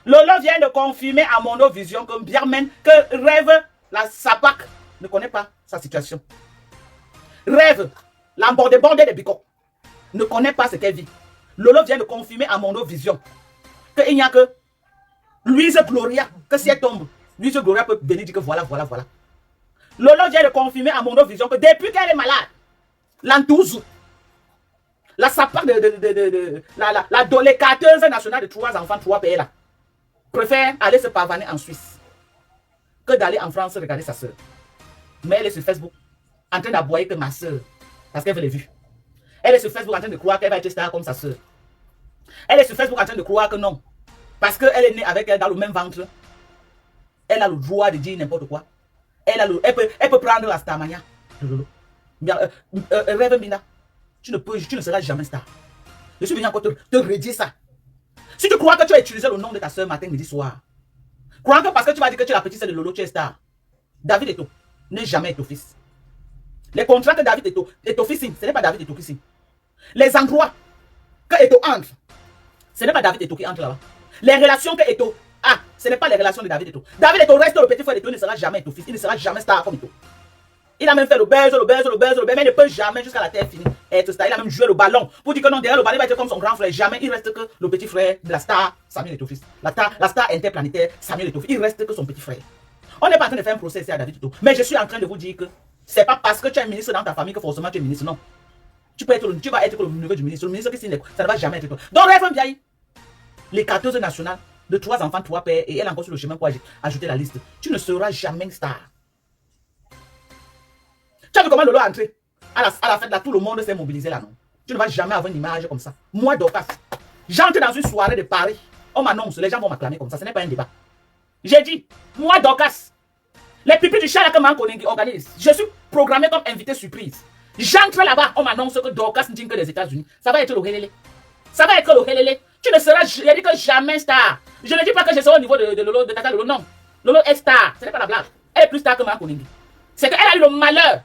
Lolo vient de confirmer à Monovision que Mbirmen, que Rêve, la Sapak, ne connaît pas sa situation. Rêve, la bordée des bicots, ne connaît pas ce qu'elle vit. Lolo vient de confirmer à Monovision qu'il n'y a que Louise Gloria, que si elle tombe, Louise Gloria peut venir dire que voilà. Lolo vient de confirmer à Monovision que depuis qu'elle est malade, l'entouse, la Sapak la dolécateuse nationale de 3 enfants, 3 pays là, préfère aller se pavaner en Suisse que d'aller en France regarder sa soeur. Mais elle est sur Facebook en train d'aboyer que ma soeur, parce qu'elle veut les vues. Elle est sur Facebook en train de croire qu'elle va être star comme sa soeur. Elle est sur Facebook en train de croire que non, parce qu'elle est née avec elle dans le même ventre. Elle a le droit de dire n'importe quoi. Elle peut prendre la Starmania. Rêve Mina, tu ne seras jamais star. Je suis venu encore te redire ça. Si tu crois que tu as utilisé le nom de ta soeur matin, midi, soir, crois que parce que tu vas dire que tu es la petite sœur de Lolo, tu es star. David Eto'o n'est jamais Eto'o-fils. Les contrats que David Eto'o-fils signe, ce n'est pas David Eto'o qui signe. Les endroits que Eto'o entre, ce n'est pas David Eto'o qui entre là-bas. Les relations que Eto'o a, ce n'est pas les relations de David Eto'o. David Eto'o reste le petit frère d'Eto'o, il ne sera jamais Eto'o-fils. Il ne sera jamais star comme Eto'o. Il a même fait le buzz, mais il ne peut jamais jusqu'à la terre finie être star. Il a même joué le ballon pour dire que non, derrière le ballon, il va être comme son grand frère. Jamais, il reste que le petit frère de la star, Samuel Eto'o-fils. La star interplanétaire, Samuel Eto'o-fils. Il reste que son petit frère. On n'est pas en train de faire un procès ici à David Eto'o. Mais je suis en train de vous dire que c'est pas parce que tu es ministre dans ta famille que forcément tu es ministre. Non. Tu vas être le neveu du ministre. Le ministre qui signe, ça ne va jamais être toi. Donc, Rêve Mbiaye, les carteuses nationales de 3 enfants, 3 pères, et elle encore sur le chemin pour ajouter la liste. Tu ne seras jamais star. Tu as vu comment Lolo a entré à la fête là, tout le monde s'est mobilisé là, non? Tu ne vas jamais avoir une image comme ça. Moi, Dorcas, j'entre dans une soirée de Paris, on m'annonce, les gens vont m'acclamer comme ça, ce n'est pas un débat. J'ai dit, moi, Dorcas, les pipis du chat là que Mankoningi organise, je suis programmé comme invité surprise. J'entre là-bas, on m'annonce que Dorcas n'est que des États-Unis. Ça va être le helele. Ça va être le helele. Tu ne seras, je dis que jamais star. Je ne dis pas que je serai au niveau de Lolo, de Tata Lolo, non. Lolo est star, ce n'est pas la blague. Elle est plus star que Mankoningi. C'est qu'elle a eu le malheur.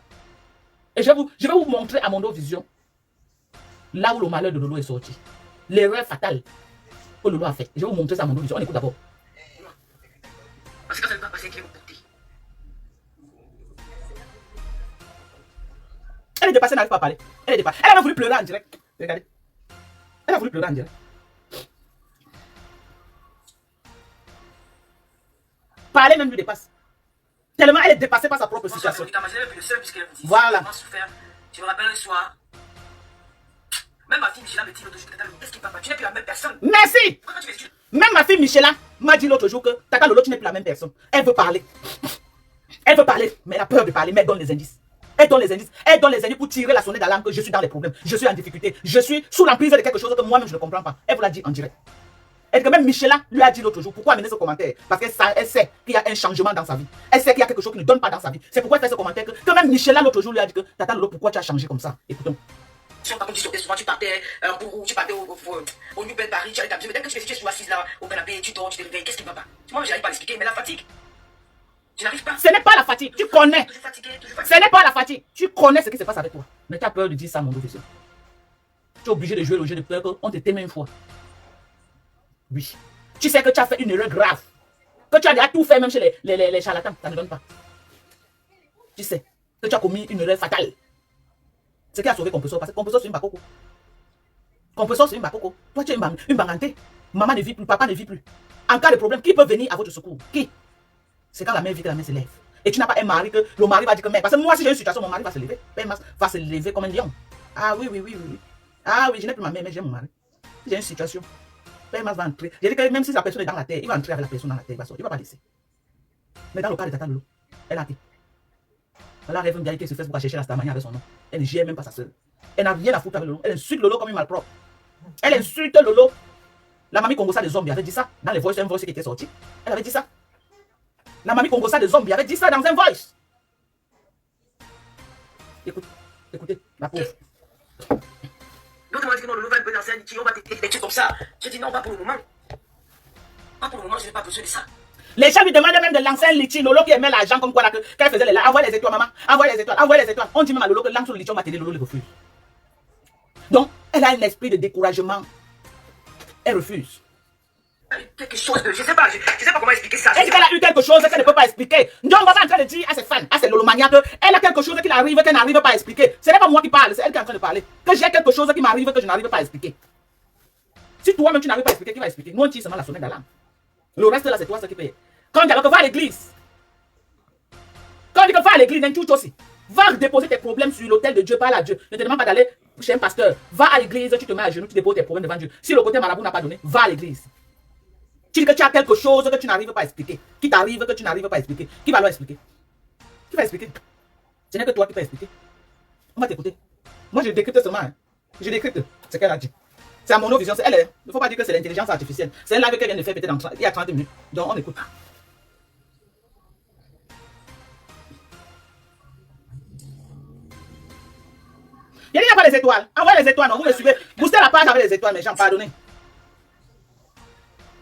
Et je vais vous montrer à Monovision là où le malheur de Lolo est sorti. L'erreur fatale que Lolo a fait. Je vais vous montrer ça à Monovision. On écoute d'abord. Parce que ça ne va pas passer qu'il est porté. Elle est dépassée, elle n'arrive pas à parler. Elle est dépassée. Elle a voulu pleurer en direct. Regardez. Elle a voulu pleurer en direct. Parler même lui dépasse. Tellement elle est dépassée par sa propre situation. Voilà. Je me rappelle un soir. Même ma fille Michela me dit l'autre jour que qu'est-ce qui va pas? Tu n'es plus la même personne. Merci. Même ma fille Michela m'a dit l'autre jour que Tata Lolo, tu n'es plus la même personne. Elle veut parler. Elle veut parler, mais elle a peur de parler, mais elle donne les indices. Elle donne les indices. Elle donne les indices pour tirer la sonnette d'alarme que je suis dans les problèmes. Je suis en difficulté. Je suis sous l'emprise de quelque chose que moi-même je ne comprends pas. Elle vous l'a dit en direct. Et que même Michela lui a dit l'autre jour. Pourquoi amener ce commentaire? Parce qu'elle sait qu'il y a un changement dans sa vie. Elle sait qu'il y a quelque chose qui ne donne pas dans sa vie. C'est pourquoi elle fait ce commentaire que même Michela l'autre jour lui a dit que Tata Lolo, pourquoi tu as changé comme ça? Écoutons. Par contre, tu sortais souvent, tu partais tu partais au New Bed Paris, tu allais t'amuser. Mais dès que tu es toujours assise là au canapé, tu dors, tu te réveilles, qu'est-ce qui ne va pas? Moi, je n'arrive pas à l'expliquer, mais la fatigue. Je n'arrive pas. Ce n'est pas la fatigue, tu connais. Toujours fatigué, Ce n'est pas la fatigue, tu connais ce qui se passe avec toi. Mais tu as peur de dire ça à mon officier. Tu es obligé de jouer le jeu de peur qu'on te t'aime une fois. Oui. Tu sais que tu as fait une erreur grave. Que tu as déjà tout fait, même chez les charlatans. Ça ne donne pas. Tu sais que tu as commis une erreur fatale. Ce qui a sauvé Compesso, parce que Compesso c'est une bakoko. Compesso c'est une bakoko. Toi tu es une bangantée. Maman ne vit plus, papa ne vit plus. En cas de problème, qui peut venir à votre secours? Qui? C'est quand la mère vit que la mère se lève. Et tu n'as pas un mari que le mari va dire que mère. Parce que moi si j'ai une situation, mon mari va se lever. Va se lever comme un lion. Ah oui. Ah oui, je n'ai plus ma mère, mais j'ai mon mari. Si j'ai une situation, Père Mas va entrer. J'ai dit que même si la personne est dans la terre, il va entrer avec la personne dans la terre, il va sortir, il ne va pas laisser. Mais dans le cas de Tata Lolo, elle a été. Elle a rêvé bien qu'elle se fait pour chercher la Starmania avec son nom. Elle ne gère même pas sa soeur. Elle n'a rien à foutre avec Lolo. Elle insulte Lolo comme une malpropre. Elle insulte Lolo. La mamie Congosa des zombies avait dit ça dans les voice, un voice qui était sorti. Elle avait dit ça. La mamie Congosa des zombies avait dit ça dans un voice. Écoutez, la pauvre. L'autre m'a dit que non, le nouvel peut lancer un litige, on va t'aider, des trucs comme ça. J'ai dit non, pas pour le moment. Pas pour le moment, je n'ai pas besoin de ça. Les gens lui demandent même de lancer un litchi. Lolo qui aimait l'argent comme quoi, qu'elle faisait les là. Envoie les étoiles, maman. Envoie les étoiles, envoie les étoiles. On dit même à Lolo que lance le litchi, on va t'aider. Lolo le refuse. Donc, elle a un esprit de découragement. Elle refuse. Quelque chose de. Je sais pas comment expliquer ça. Elle dit qu'elle a eu quelque chose qu'elle ne peut pas expliquer. Donc, on va en train de dire à ses fans, à ses lolomanias, qu'elle a quelque chose qu'elle n'arrive pas à expliquer. Ce n'est pas moi qui parle, c'est elle qui est en train de parler. Que j'ai quelque chose qui m'arrive que je n'arrive pas à expliquer. Si toi-même tu n'arrives pas à expliquer, qui va expliquer? Nous, on tire seulement la sonnette d'alarme. Le reste là, c'est toi qui paye. Quand on dit que va à l'église, quand on dit que va à l'église, d'un tout aussi, va déposer tes problèmes sur l'autel de Dieu, parle à Dieu. Ne te demande pas d'aller chez un pasteur. Va à l'église, tu te mets à genoux, tu déposes tes problèmes devant Dieu. Si le côté marabout n'a pas donné, va à l'église. Tu dis que tu as quelque chose que tu n'arrives pas à expliquer. Qui t'arrive que tu n'arrives pas à expliquer. Qui va leur expliquer? Qui va expliquer? Ce n'est que toi qui peux expliquer. On va t'écouter. Moi, je décrypte seulement. Hein. Je décrypte ce qu'elle a dit. C'est à mon vision. Elle est. Il ne faut pas dire que c'est l'intelligence artificielle. C'est un live qu'elle vient de faire peut-être il y a 30 minutes. Donc, on écoute. Il n'y a pas les étoiles. Envoyez les étoiles. Non, vous me suivez. Boostez la page avec les étoiles, mes gens. Pardonnez.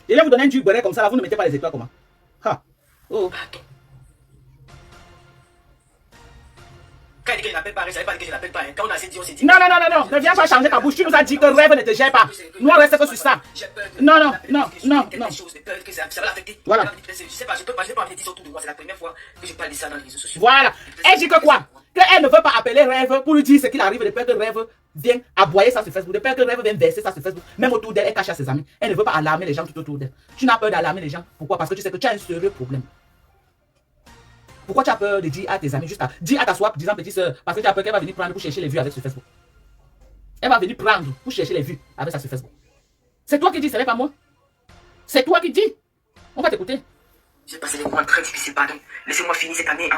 Je vais vous donner un du comme ça, là, vous ne mettez pas les étoiles comment? Ha. Oh. Quand il dit qu'il n'appelle pas, ça ne veut pas dire que je n'appelle pas. Quand on a assez dit, on s'est dit. Non. Ne viens pas changer ta bouche. Tu nous as dit que rêve ne te gère pas. Nous, on reste que sur ça. Non. Voilà. Je sais pas, je peux pas envie de dire autour de moi. C'est la première fois que je parle de ça dans les réseaux sociaux. Voilà. Elle dit que quoi? Qu'elle ne veut pas appeler rêve pour lui dire ce qu'il arrive de peur que rêve vienne aboyer ça sur Facebook, de peur que rêve vienne verser ça sur Facebook. Même autour d'elle, elle cache à ses amis. Elle ne veut pas alarmer les gens tout autour d'elle. Tu n'as peur d'alarmer les gens. Pourquoi? Parce que tu sais que tu as un sérieux problème. Pourquoi tu as peur de dire à tes amis, juste à dire à ta soeur, disant petite soeur, parce que tu as peur qu'elle va venir prendre pour chercher les vues avec sur Facebook. Elle va venir prendre pour chercher les vues avec ça sur Facebook. C'est toi qui dis, ce n'est pas moi. C'est toi qui dis. On va t'écouter. J'ai passé des moments très difficiles, pardon. Laissez-moi finir cette année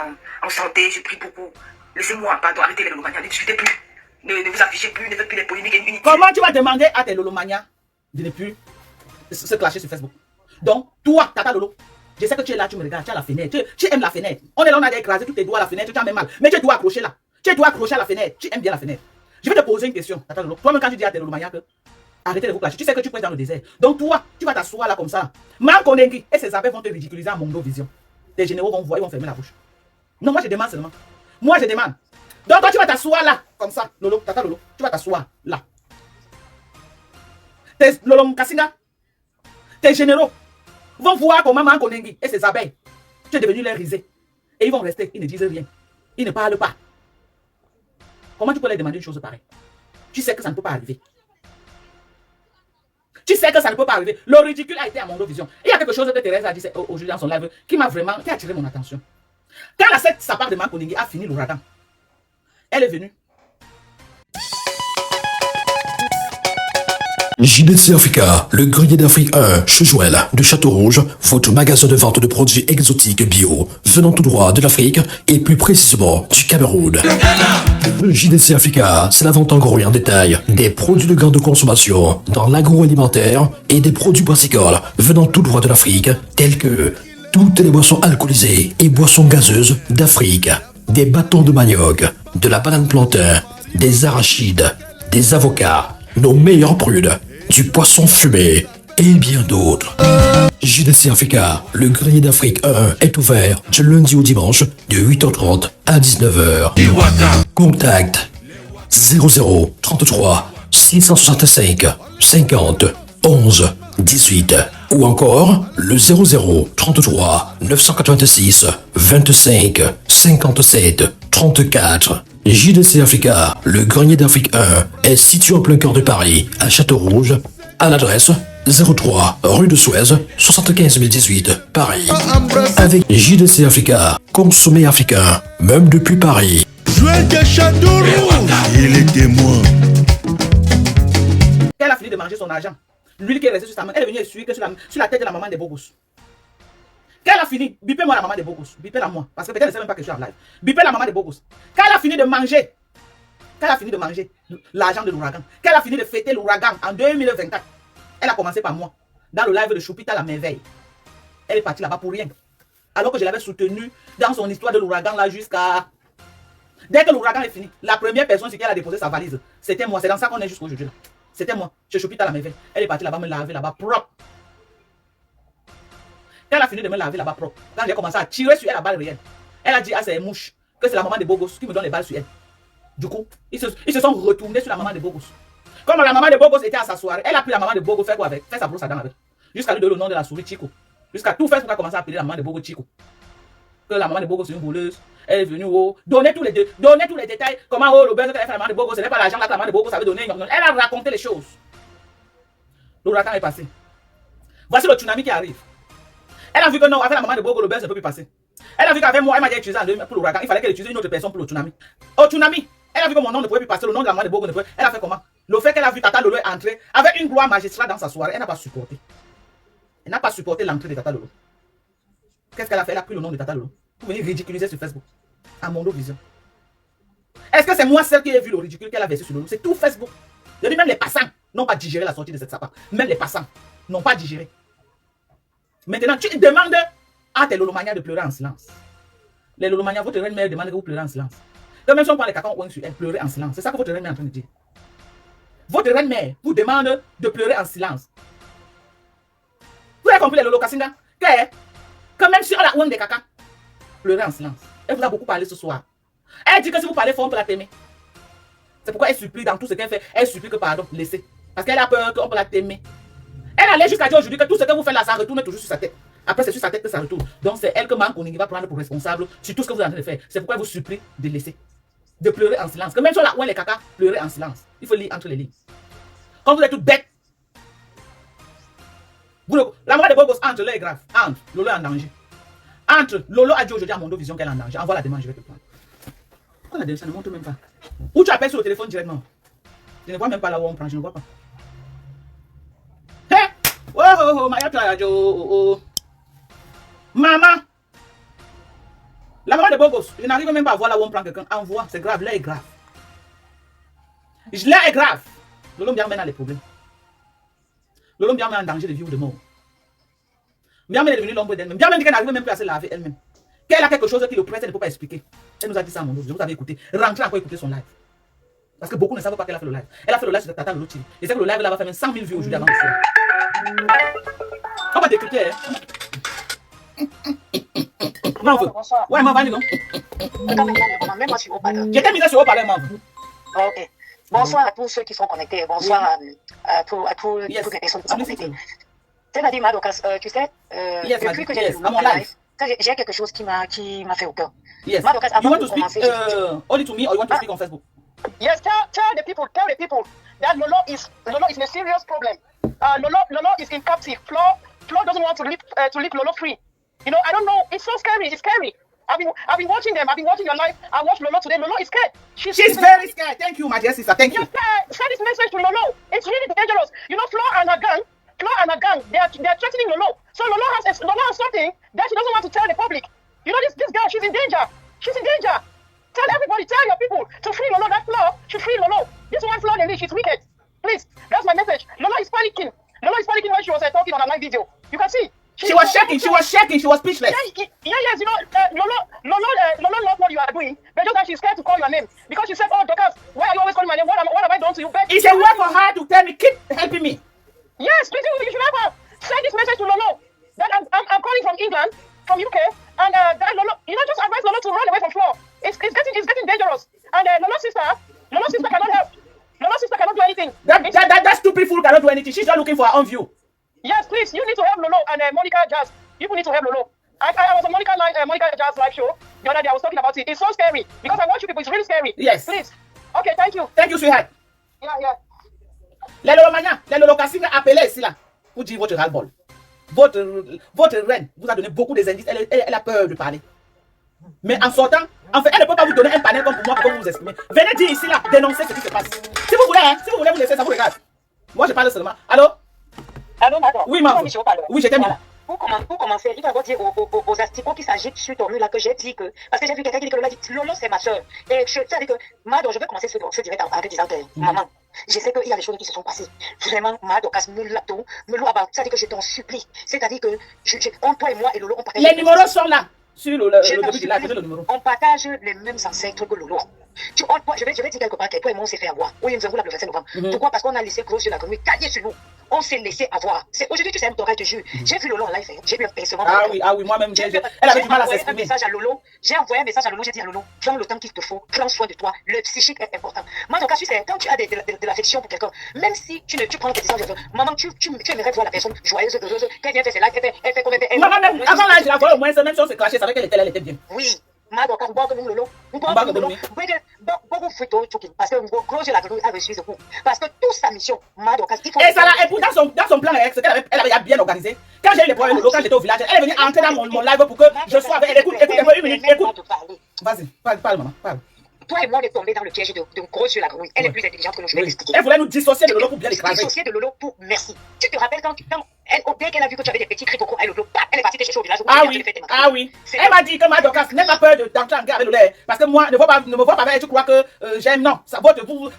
en santé, je prie beaucoup. Laissez-moi, pardon, arrêtez les lolomanias, ne discutez plus. Ne vous affichez plus, ne faites plus les polémiques inutiles. Comment tu vas demander à tes lolomanias de ne plus se clasher sur Facebook? Donc, toi, Tata Lolo, je sais que tu es là, tu me regardes, tu as la fenêtre, tu aimes la fenêtre. On est là, on a écrasé tous tes doigts à la fenêtre, tu as même mal. Mais tu es doigt accroché là. Tu es doigt accroché à la fenêtre, tu aimes bien la fenêtre. Je vais te poser une question, Tata Lolo. Toi-même, quand tu dis à tes lolomanias que arrêtez de vous clasher, tu sais que tu peux être dans le désert. Donc, toi, tu vas t'asseoir là comme ça. Marco Nengui et ses abeilles vont te ridiculiser à Mondo Vision. Tes généraux vont voir, ils vont fermer la bouche. Non, moi je demande seulement. Moi je demande. Donc toi tu vas t'asseoir là, comme ça, Lolo, Tata Lolo, tu vas t'asseoir là. Tes Lolo Kassinga, tes généraux vont voir comment Marco Nengui et ses abeilles, tu es devenu leur risée. Et ils vont rester, ils ne disent rien. Ils ne parlent pas. Comment tu peux leur demander une chose pareille? Tu sais que ça ne peut pas arriver. Tu sais que ça ne peut pas arriver. Le ridicule a été à Mondo Vision. Il y a quelque chose que Thérèse a dit aujourd'hui dans son live qui m'a vraiment attiré mon attention. Quand la secte sa part de Marco Nengui a fini l'ouragan, elle est venue. JDC Africa, le grenier d'Afrique 1, Chouchouel, de Château-Rouge, votre magasin de vente de produits exotiques bio, venant tout droit de l'Afrique et plus précisément du Cameroun. Le JDC Africa, c'est la vente en gros et en détail des produits de grande consommation dans l'agroalimentaire et des produits brassicoles venant tout droit de l'Afrique, tels que toutes les boissons alcoolisées et boissons gazeuses d'Afrique, des bâtons de manioc, de la banane plantain, des arachides, des avocats, nos meilleurs prudes, du poisson fumé et bien d'autres. JDC Africa, le grenier d'Afrique 1 est ouvert du lundi au dimanche de 8h30 à 19h. Contact 00 33 665 50 11 18 ou encore le 00 33 986 25 57 34. JDC Africa, le grenier d'Afrique 1, est situé en plein cœur de Paris, à Château-Rouge, à l'adresse 03 rue de Suez, 75 018, Paris. Avec JDC Africa, consommé africain, même depuis Paris. Joël Gachadourou, il est témoin. Elle a fini de manger son argent. L'huile qui est restée sur sa main, elle est venue essuyer que sur la tête de la maman des Bogos. Quand elle a fini, bipez-moi la maman des Bogos. Bipez-la moi. Parce que peut-être elle ne sait même pas que je suis en live. Bipez la maman des Bogos. Quand elle a fini de manger, l'argent de l'ouragan, quand elle a fini de fêter l'ouragan en 2024, elle a commencé par moi. Dans le live de Choupita la merveille. Elle est partie là-bas pour rien. Alors que je l'avais soutenue dans son histoire de l'ouragan là jusqu'à... Dès que l'ouragan est fini, la première personne sur qui elle a déposé sa valise, c'était moi. C'est dans ça qu'on est jusqu'aujourd'hui là. C'était moi. Chez Choupita la merveille. Elle est partie là-bas me laver là-bas propre. Quand elle a fini de me laver là-bas propre, quand j'ai commencé à tirer sur elle la balle réelle, elle a dit à ses mouches que c'est la maman de Bogos qui me donne les balles sur elle. Du coup, ils se sont retournés sur la maman de Bogos. Comme la maman de Bogos était à sa soirée, elle a pris la maman de Bogos, faire quoi avec? Faire sa brosse à dents avec. Jusqu'à lui donner le nom de la souris Chico. Jusqu'à tout faire pour qu'elle commence à appeler la maman de Bogos Chico. Que la maman de Bogos c'est une voleuse. Elle est venue, donner tous les détails. Comment, le beurre qu'elle a fait la maman de Bogos, ce n'est pas l'argent que la maman de Bogos avait donné. Elle a raconté les choses. L'ouragan est passé. Voici le tsunami qui arrive. Elle a vu que non, avec la maman de Bogo, le beurre ne peut plus passer. Elle a vu qu'avec moi, elle m'a déjà utilisé pour l'ouragan. Il fallait qu'elle utilise une autre personne pour le tsunami. Au tsunami, elle a vu que mon nom ne pouvait plus passer, le nom de la maman de Bogo ne pouvait. Elle a fait comment? Le fait qu'elle a vu Tata Lolo entrer avec une gloire magistrale dans sa soirée, elle n'a pas supporté. Elle n'a pas supporté l'entrée de Tata Lolo. Qu'est-ce qu'elle a fait? Elle a pris le nom de Tata Lolo pour venir ridiculiser sur Facebook. À Mondo Vision. Est-ce que c'est moi celle qui a vu le ridicule qu'elle a versé sur Lolo? C'est tout Facebook. Je dis même les passants n'ont pas digéré la sortie de cette sapin. Même les passants n'ont pas digéré. Maintenant, tu demandes à tes lolomanias de pleurer en silence. Les lolomanias, votre reine-mère demande que vous pleurez en silence. Que même si on prend les cacans sur elle, pleurer en silence. C'est ça que votre reine-mère est en train de dire. Votre reine-mère vous demande de pleurer en silence. Vous avez compris les lolo Kassinga? Que même si on a ouin des cacas, pleurer en silence. Elle vous a beaucoup parlé ce soir. Elle dit que si vous parlez fort, on peut la t'aimer. C'est pourquoi elle supplie dans tout ce qu'elle fait. Elle supplie que pardon, laissez. Parce qu'elle a peur qu'on peut la t'aimer. Elle allait jusqu'à dire aujourd'hui que tout ce que vous faites là, ça retourne toujours sur sa tête. Après, c'est sur sa tête que ça retourne. Donc, c'est elle que Mankoningi va prendre pour responsable sur tout ce que vous êtes en train de faire. C'est pourquoi elle vous supplie de laisser. De pleurer en silence. Que même si on a ouin les cacas, pleurer en silence. Il faut lire entre les lignes. Quand vous êtes toutes bêtes, la mort de Bogos entre là est grave. Entre, Lolo est en danger. Entre, Lolo a dit aujourd'hui à Mondo Vision qu'elle est en danger. Envoie la demande, je vais te prendre. Pourquoi la demande, ça ne montre même pas? Ou tu appelles sur le téléphone directement. Je ne vois même pas là où on prend, je ne vois pas. Maman, la maman de Bogos, je n'arrive même pas à voir là où on prend quelqu'un. Envoie, c'est grave, là est grave. Là est grave. Lolo bien maintenant les problèmes. Lolo bien en danger de vie ou de mort. Bien est devenue l'ombre d'elle-même. Bien dit qu'elle n'arrive même plus à se laver elle-même. Qu'elle a quelque chose qui le presse, elle ne peut pas expliquer. Elle nous a dit ça à mon dos. Je vous avais écouté. Rentrez encore écouter son live. Parce que beaucoup ne savent pas qu'elle a fait le live. Elle a fait le live sur Tata Lolo TV. Et c'est que le live là va faire même 100 000 vues aujourd'hui avant de faire. On va décrypter. Bonsoir. Ouais, maman, non. Même moi, je suis au parleur. J'étais mise sur haut parleur, maman. Ok. Bonsoir à tous ceux qui sont connectés. Bonsoir à toutes les personnes qui sont connectées. C'est-à-dire, Madokas, tu sais, depuis que j'ai le live, j'ai quelque chose qui m'a fait au cœur. Yes. Madokas, You avant want de to speak commencer, only to me or you want to speak on Facebook? Yes, tell the people that Lolo is in a serious problem. Lolo is in captive. Flo doesn't want to leave Lolo free. You know, I don't know. It's so scary. It's scary. I've been watching them. I've been watching your life. I watched Lolo today. Lolo is scared. She's very scared. Thank you, my dear sister. Thank you. Send this message to Lolo. It's really dangerous. You know, Flo and her gang, they're threatening Lolo. So Lolo has something that she doesn't want to tell the public. You know, this girl, she's in danger. She's in danger. Tell everybody, tell your people to free Lolo. That Flo should free Lolo. This one Flo, she's wicked. Please, that's my message. Lolo is panicking. Lolo is panicking when she was talking on a live video. You can see. She was shaking. She was speechless. Yes, you know, Lolo knows what you are doing, but just that she's scared to call your name. Because she said, oh, Dorcas, why are you always calling my name? What have I done to you? It's a way for her to tell me, keep helping me. Yes, please, you should help her. Send this message to Lolo. That I'm calling from England, from UK, and that Lolo, you know, just advise Lolo to run away from Flo. It's getting dangerous. And Lolo's sister cannot help. Lolo's sister cannot do anything. That stupid fool cannot do anything. She's just looking for her own view. Yes, please, you need to help Lolo and Monica Jazz. You need to help Lolo. I was on Monica Jazz live show the other day. I was talking about it. It's so scary because I watch you people. It's really scary. Yes. Please. Okay, thank you. Thank you, sweetheart. Yeah. Les Lolo Kassing appelé ici là pour dire votre ras-le-bol. Votre reine vous a donné beaucoup des indices. Elle a peur de parler. Mais en sortant, en fait, elle ne peut pas vous donner un panel comme pour moi pour vous exprimer. Venez dire ici là, dénoncer ce qui se passe. Si vous voulez vous laisser, ça vous regarde. Moi, je parle seulement. Allô? Allô, madame. Oui, maman. Oui, je t'aime. Voilà. Pour commencer, il faut dire aux asticots qui s'agitent sur ton mur là que j'ai dit que. Parce que j'ai vu quelqu'un qui dit que Lolo c'est ma soeur. Et je sais que, Mado, je vais commencer ce direct en disant que, maman, je sais qu'il y a des choses qui se sont passées. Vraiment, Mado, casse me l'abord. C'est-à-dire que je t'en supplie. C'est-à-dire que, toi et moi et Lolo, on partage. Les numéros sont là. Sur le début du live, le numéro. On partage les mêmes ancêtres que Lolo. Je vais dire quelque part que toi et moi on s'est fait avoir. Oui, nous avons le 27 novembre. Pourquoi? Parce qu'on a laissé gros sur la grenouille tailler sur nous. On s'est laissé avoir. Aujourd'hui, tu sais, je te jure. J'ai vu Lolo en live. J'ai eu un pincement. Ah oui, moi-même, elle avait du mal à s'exprimer. J'ai envoyé un message à Lolo. J'ai dit à Lolo, prends le temps qu'il te faut. Prends soin de toi. Le psychique est important. Moi, donc, quand tu as de l'affection pour quelqu'un, même si tu prends tes décisions, maman, tu aimerais voir la personne joyeuse, heureuse, qu'elle vient faire ses lives, elle fait comme elle fait. Maman, même avant là, je la voyais au moins, même si on se clashait, savait qu'elle était bien. Oui. Parce que parce que toute sa mission, et ça là, et pourtant dans son plan, elle avait bien organisé. Quand j'ai eu les problèmes de l'eau, quand j'étais au village, elle est venue entrer dans mon live pour que je sois avec elle. Écoute, une minute, écoute. Vas-y, parle, maman, parle. Toi et moi, on est tombés dans le piège de gros sur la grenouille. Elle est plus intelligente que nous, je vais l'expliquer. Elle voulait nous dissocier de Lolo pour bien l'écraser. Dissocier de Lolo pour merci. Tu te rappelles quand dès qu'elle a vu que tu avais des petits cris coco, elle est partie te chercher au village. Ah oui. Elle m'a dit que ma Dorcas n'aie pas peur d'entrer en guerre avec Lolo. Parce que moi, ne me vois pas avec, tu crois que j'aime. Non,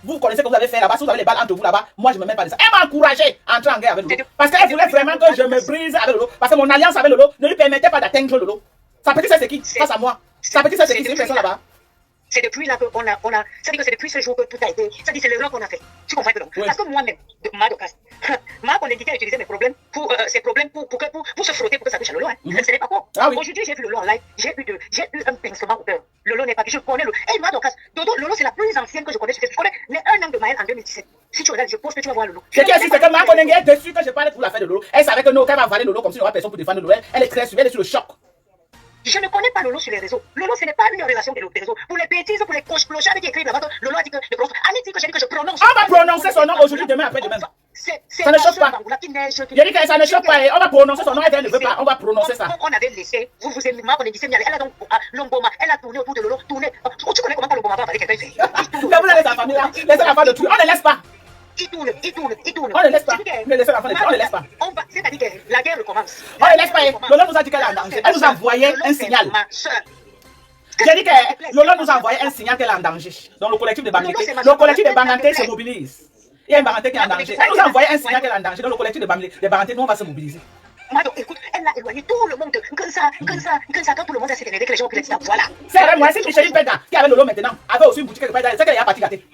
vous connaissez ce que vous avez fait là-bas. Si vous avez les balles entre vous là-bas, moi je me mets pas de ça. Elle m'a encouragé à entrer en guerre avec Lolo. Parce qu'elle voulait vraiment que je me brise avec Lolo. Parce que mon alliance avec Lolo ne lui permettait pas d'atteindre Lolo. Sa petite sœur c'est qui? Face à moi. Sa petite sœur c'est qui? C'est une personne là-bas. C'est depuis là qu'on a, ça dit que c'est depuis ce jour que tout a été, ça dit c'est l'erreur qu'on a fait. Tu comprends que non? Oui. Parce que moi-même, ma Dorcas, ma collègue a utilisé mes problèmes pour se frotter pour que ça touche à Lolo, hein. Ce n'est pas quoi. Ah, oui. Aujourd'hui, j'ai vu Lolo en live, j'ai eu un pincement au cœur. Lolo n'est pas, je connais Lolo. Et ma Dorcas, Dodo, Lolo c'est la plus ancienne que je connais. Je connais les 1 an de Maël en 2017. Si tu regardes, je pense que tu vas voir Lolo. C'est que ma collègue est dessus que je parlais pour la fin de Lolo. Elle savait que non, qu'elle va avaler Lolo comme si il n'y aurait personne pour défendre Lolo. Elle est très suivie, elle est sur le choc. Je ne connais pas Lolo sur les réseaux. Lolo, ce n'est pas une relation des réseaux. Pour les bêtises, pour les clochards qui écrivent là-bas, Lolo a dit que je prononce. Annie dit que j'ai dit que je prononce. On va prononcer son nom aujourd'hui, demain, après-demain. Ça ne choque pas. J'ai dit que ça ne choque pas. On va prononcer son nom. Elle ne veut pas. On va prononcer ça. On avait laissé. Vous aimez ma collègue. Elle a donc Longoma. Elle a tourné autour de Lolo. Tourné. Tu connais comment Longoma va parler quelqu'un fait? Mais vous laissez la famille là. Laissez la famille de tout. On ne laisse pas. Il tourne. On ne laisse pas. Ne laissez la famille. On ne laisse pas. C'est-à-dire que la guerre recommence. On ne laisse pas. Lolo nous a dit qu'elle est en danger. Elle nous a envoyé un signal. J'ai dit que Lolo nous a envoyé un signal qu'elle est en danger. Donc le collectif de Banganté se mobilise. Il y a une Banganté qui est en danger. Elle nous a envoyé un signal qu'elle est en danger. Donc le collectif de Banganté, nous on va se mobiliser. Mado, écoute, elle a éloigné tout le monde. Comme ça, quand tout le monde a s'énervé, que les gens ont pu le dire, voilà. C'est vrai, moi, c'est Micheline Penda qui avait Lolo maintenant, avait aussi une boutique quelque part, c'est qu'elle est partie gâtée.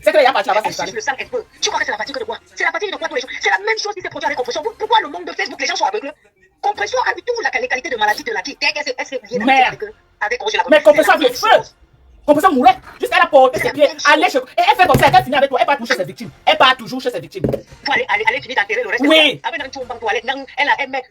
C'est qu'elle est partie là-bas s'installer. Le sang un peu. Tu crois que c'est la fatigue de quoi? C'est la fatigue de quoi tous les jours? C'est la même chose qui s'est produite avec Compression. Pourquoi le monde de Facebook, les gens sont aveugles? Compression a eu tout les qualités de maladie de la vie. Est-ce que avec Roger la mais Compression a fait le feu. Compression mourait. Juste elle a porté ses pieds. Allez chez. Et elle fait comme ça, elle finit avec toi. Elle part toujours chez ses victimes. Elle part toujours chez ses victimes. Pour aller finir d'enterrer le reste. Oui. Avec un tour en toilette.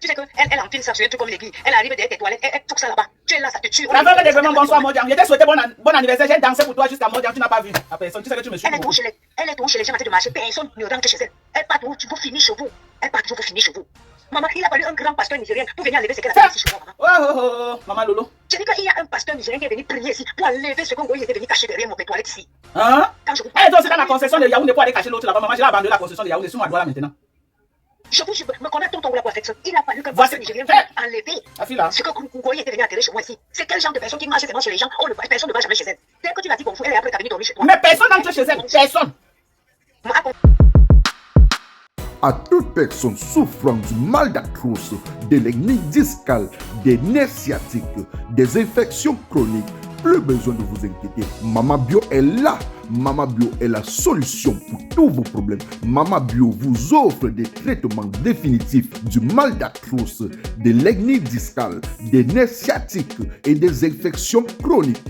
Tu sais qu'elle empile ça sur un truc comme l'église. Elle arrive derrière tes toilettes. Elle fout ça là-bas. Tu es là, ça te tue. La veuve est vraiment bonsoir, Modian. Je t'ai souhaité bon anniversaire. J'ai dansé pour toi jusqu'à Modian. Tu n'as pas vu la personne. Tu sais que tu me suis. Elle est toujours chez les gens en train de marcher. Personne ne rentre chez elle. Elle part toujours pour finir chez vous. Elle part toujours pour finir chez vous. Maman, il a fallu un grand pasteur nigérien pour venir enlever ce qu'elle a fait ici chez moi, maman. Oh, maman Lolo. Je dis qu'il y a un pasteur nigérien qui est venu prier ici pour enlever ce qu'on voyait, il était venu cacher derrière mon toilette ici. Hein? Quand je vous Eh, donc c'est dans la concession de Yaoundé pour aller cacher l'autre là-bas. Maman, j'ai abandonné la concession de Yaoundé sur ma doigt là maintenant. Je vous me connais tonton la protection. Il a fallu qu'un Voici. pasteur nigérien vienne enlever La fille là. ce que Koukoye était venu enterrer chez moi ici. C'est quel genre de personne qui marche seulement chez les gens? Oh, personne ne va jamais chez elle. Dès que tu l'as dit bonjour, elle est après t'as venu dormir chez toi. Mais personne n'entre chez elle. Personne. À toute personne souffrant du mal d'arthrose, de l'hernie discale, des nerfs sciatiques, des infections chroniques, plus besoin de vous inquiéter. Mama Bio est là. Mama Bio est la solution pour tous vos problèmes. Mama Bio vous offre des traitements définitifs du mal d'arthrose, de l'hernie discale, des nerfs sciatiques et des infections chroniques.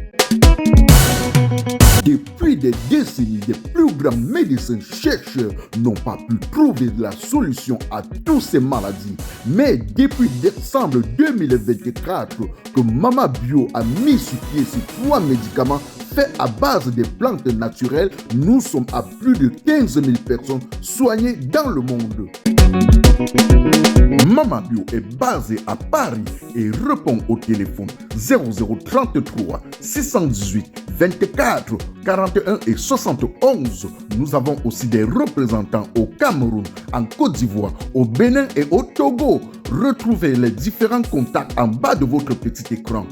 Depuis des décennies, les plus grands médecins chercheurs n'ont pas pu trouver la solution à toutes ces maladies. Mais depuis décembre 2024, que Mama Bio a mis sur pied ces 3 médicaments faits à base des plantes naturelles, nous sommes à plus de 15 000 personnes soignées dans le monde. Mama Bio est basée à Paris et répond au téléphone 0033 618 24 41 et 71. Nous avons aussi des représentants au Cameroun, en Côte d'Ivoire, au Bénin et au Togo. Retrouvez les différents contacts en bas de votre petit écran.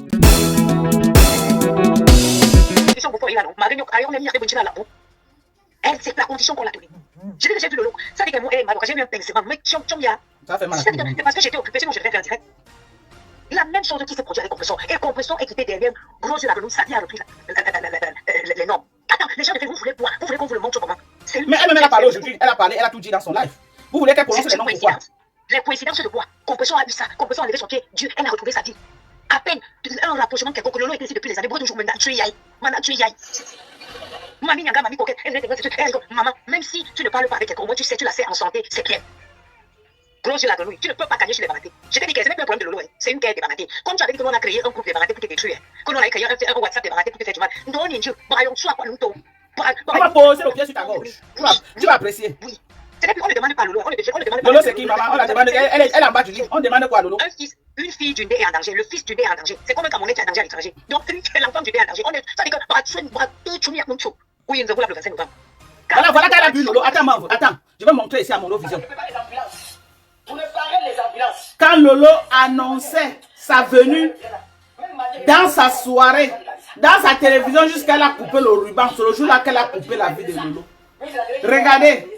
Elle, c'est la condition qu'on l'a donnée. Je l'ai déjà vu le lot. Ça fait que moi, j'ai eu un pincement. Mais Tchomia. Ça fait mal. C'est parce que j'étais occupé, sinon je devais faire direct. La même chose qui s'est produite avec Compression. Et Compression est quitté derrière. Gros yeux la grenouille, ça vient à repris les normes. Attends, les gens de vous voulez quoi? Vous voulez qu'on vous le montre comment? Mais elle-même, elle a parlé aujourd'hui. Elle a parlé, elle a tout dit dans son live. Vous voulez qu'elle prononce les noms pourquoi? Les coïncidences de quoi? Compression a eu ça. Compression a levé son pied. Dieu, elle a retrouvé sa vie. À peine un rapprochement quelconque. Lolo était ici depuis les années. Toujours maintenant, tu y ailles. Maintenant, tu y ailles. Mamie Nyanga, mamie coquette, maman, même si tu ne parles pas avec quelqu'un, au moins tu sais, tu la sais en santé, c'est bien. Gros yeux la grenouille, tu ne peux pas gagner chez les baratés. Je t'ai dit que ce n'est pas un problème de Lolo, c'est une guerre des baratés. Comme tu avais dit que l'on a créé un groupe de baratés pour te détruire, que l'on a créé un WhatsApp des baratés pour te faire du mal. Non, Ninju, braillons, soit quoi, nous t'en. On va poser le pied sur ta gauche. Tu vas apprécier. Oui. Ce n'est plus, on ne demande pas Lolo, on ne demande pas. Lolo, c'est qui, maman? On la demande, elle est en bas du lit. On demande quoi, Lolo? Une fille du nez est en danger, le fils du nez est en danger. C'est comme un Camerounais qui est en danger à l'étranger. Donc, l'enfant du nez est en danger. Ça dit que, oui, nous avons le 25 novembre. Voilà qu'elle a bu, Lolo. Attends, je vais montrer ici à mon vision. Vous ne parlez les ambulances. Quand Lolo annonçait sa venue dans sa soirée, dans sa télévision, jusqu'à a coupé le ruban, c'est le jour-là qu'elle a coupé la vie de Lolo. Regardez.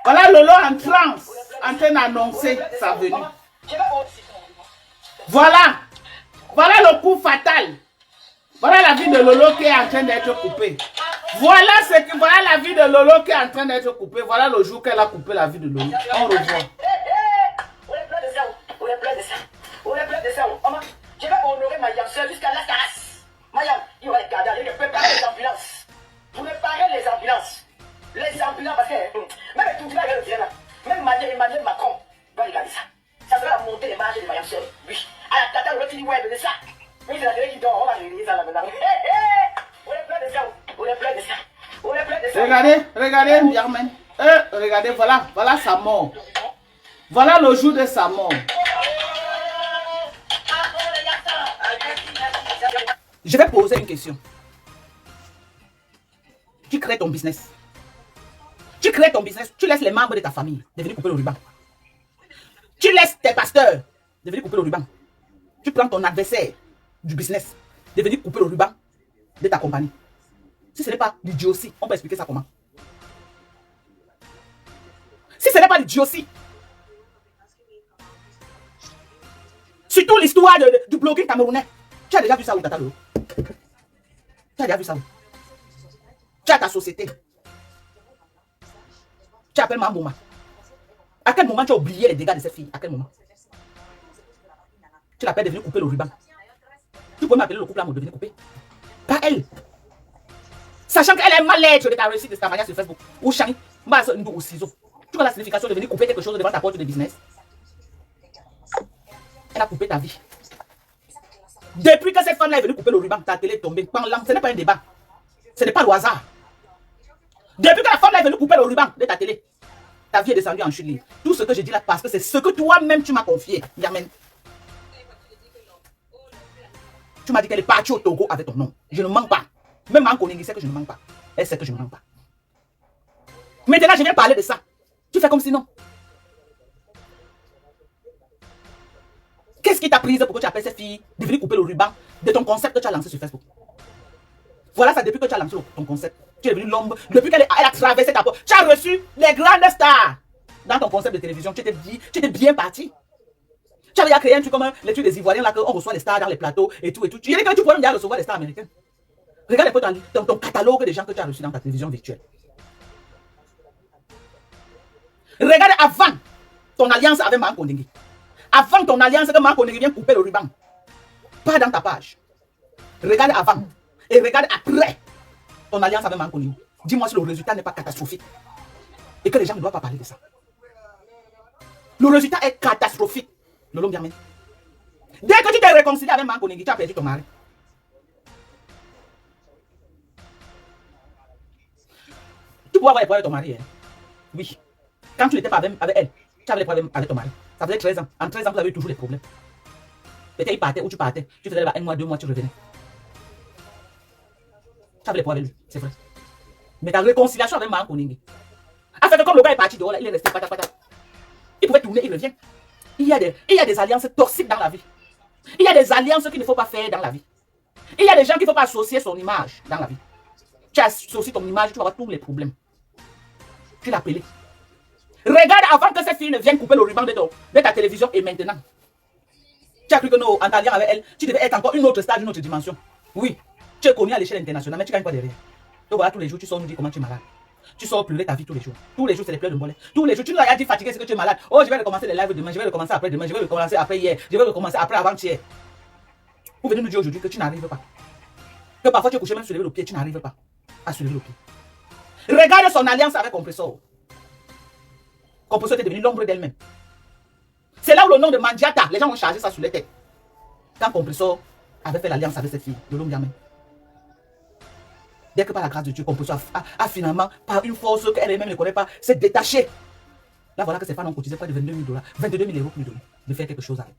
Voilà Lolo en transe, en train d'annoncer sa venue. Voilà le coup fatal. Voilà la vie de Lolo qui est en train d'être coupée. Voilà la vie de Lolo qui est en train d'être coupée. Voilà le jour qu'elle a coupé la vie de Lolo. On revoit. Je vais honorer ma soeur jusqu'à la terrasse. Mayam, il va les garder. Il ne peut pas les ambulances. Vous me parlez les ambulances. Les ambulances, parce que même tout là, même Emmanuel Macron va regarder ça. Ça va monter les marges de Mayam soeur. Oui. À la tata, l'autre, il va de ça. Oui, c'est la télé qui dort. On va réunir ça là-dedans. On est plein de ça. On est plein de ça. On est plein de ça. Regardez, Yarmen. Regardez, voilà sa mort. Voilà le jour de sa mort. Je vais poser une question. Tu crées ton business. Tu laisses les membres de ta famille de venir couper le ruban. Tu laisses tes pasteurs de venir couper le ruban. Tu prends ton adversaire du business de venir couper le ruban de ta compagnie. Si ce n'est pas l'idiotie, on peut expliquer ça comment? Si ce n'est pas l'idiotie, surtout l'histoire du blogging camerounais. Tu as déjà vu ça où, Tata Lolo? Tu as déjà vu ça où? Tu as ta société. Tu appelles Mambouma. À quel moment tu as oublié les dégâts de cette fille? À quel moment? Tu l'appelles de venir couper le ruban. Tu peux m'appeler le couple amour de venir couper? Pas elle. Sachant qu'elle est mal être de ta réussite de ta manière sur Facebook. Ou Chani, ou ciseaux. Tu vois la signification de venir couper quelque chose devant ta porte de business? Elle a coupé ta vie. Depuis que cette femme-là est venue couper le ruban, ta télé est tombée. Ce n'est pas un débat. Ce n'est pas le hasard. Depuis que la femme-là est venue couper le ruban de ta télé, Ta vie est descendue en chute libre. Tout ce que je dis là, parce que c'est ce que toi-même tu m'as confié. Yamen. Tu m'as dit qu'elle est partie au Togo avec ton nom. Je ne mens pas. Même en Koningui sait que je ne mens pas. Elle sait que je ne mens pas. Maintenant, je viens parler de ça. Tu fais comme si non. Qu'est-ce qui t'a prise pour que tu appelles cette fille de venir couper le ruban de ton concept que tu as lancé sur Facebook? Voilà ça depuis que tu as lancé ton concept. Tu es devenu l'homme. Depuis qu'elle a traversé ta porte. Tu as reçu les grandes stars. Dans ton concept de télévision, tu étais bien parti. Tu avais créé un truc comme les trucs des Ivoiriens là, qu'on reçoit les stars dans les plateaux et tout et tout. Tu dis que tu pourrais même bien recevoir les stars américaines. Regarde un peu ton catalogue des gens que tu as reçus dans ta télévision virtuelle. Regarde avant ton alliance avec Maan Koningui. Avant ton alliance que Maan Koningui vient couper le ruban. Pas dans ta page. Regarde avant. Et regarde après ton alliance avec Maan Koningui. Dis-moi si le résultat n'est pas catastrophique. Et que les gens ne doivent pas parler de ça. Le résultat est catastrophique. Lolo Biamé. Dès que tu t'es réconcilié avec Maan Koningui, tu as perdu ton mari. Tu pourras avoir les problèmes avec ton mari. Hein? Oui. Quand tu n'étais pas avec elle, tu avais les problèmes avec ton mari. Ça faisait 13 ans. En 13 ans, vous avez eu toujours des problèmes. Peut-être il partait ou tu partais. Tu faisais là-bas 1 mois, 2 mois, tu revenais. Tu avais les problèmes avec lui, c'est vrai. Mais ta réconciliation avec Maan Koningui a fait que comme le gars est parti dehors, là, il est resté patata. Il pouvait tourner, il revient. Il y a des alliances toxiques dans la vie. Il y a des alliances qu'il ne faut pas faire dans la vie. Il y a des gens qu'il ne faut pas associer son image dans la vie. Tu associes ton image, tu vas avoir tous les problèmes. Tu l'as appelé. Regarde avant que cette fille ne vienne couper le ruban de ta télévision et maintenant. Tu as cru que non, en t'alliant avec elle, tu devais être encore une autre star, une autre dimension. Oui, tu es connu à l'échelle internationale, mais tu gagnes quoi derrière? Donc voilà, tous les jours, tu sors nous dire comment tu es malade. Tu sors pleurer ta vie tous les jours. Tous les jours, c'est les pleurs de mollet. Tous les jours, tu nous as dit fatigué, c'est que tu es malade. Oh, je vais recommencer les lives demain, je vais recommencer après demain, je vais recommencer après hier, je vais recommencer après avant-hier. Vous venez nous dire aujourd'hui que tu n'arrives pas. Que parfois tu es couché même soulever le pied, tu n'arrives pas à soulever le pied. Regarde son alliance avec Compressor. Compressor était devenu l'ombre d'elle-même. C'est là où le nom de Mandiata, les gens ont chargé ça sur les têtes. Quand Compressor avait fait l'alliance avec cette fille, de l'homme gamin. Dès que par la grâce de Dieu, Compressor a finalement, par une force qu'elle-même ne connaît pas, s'est détachée. Là, voilà que ces femmes ont cotisé près de 22 000 $, 22 000 € plus de faire quelque chose avec.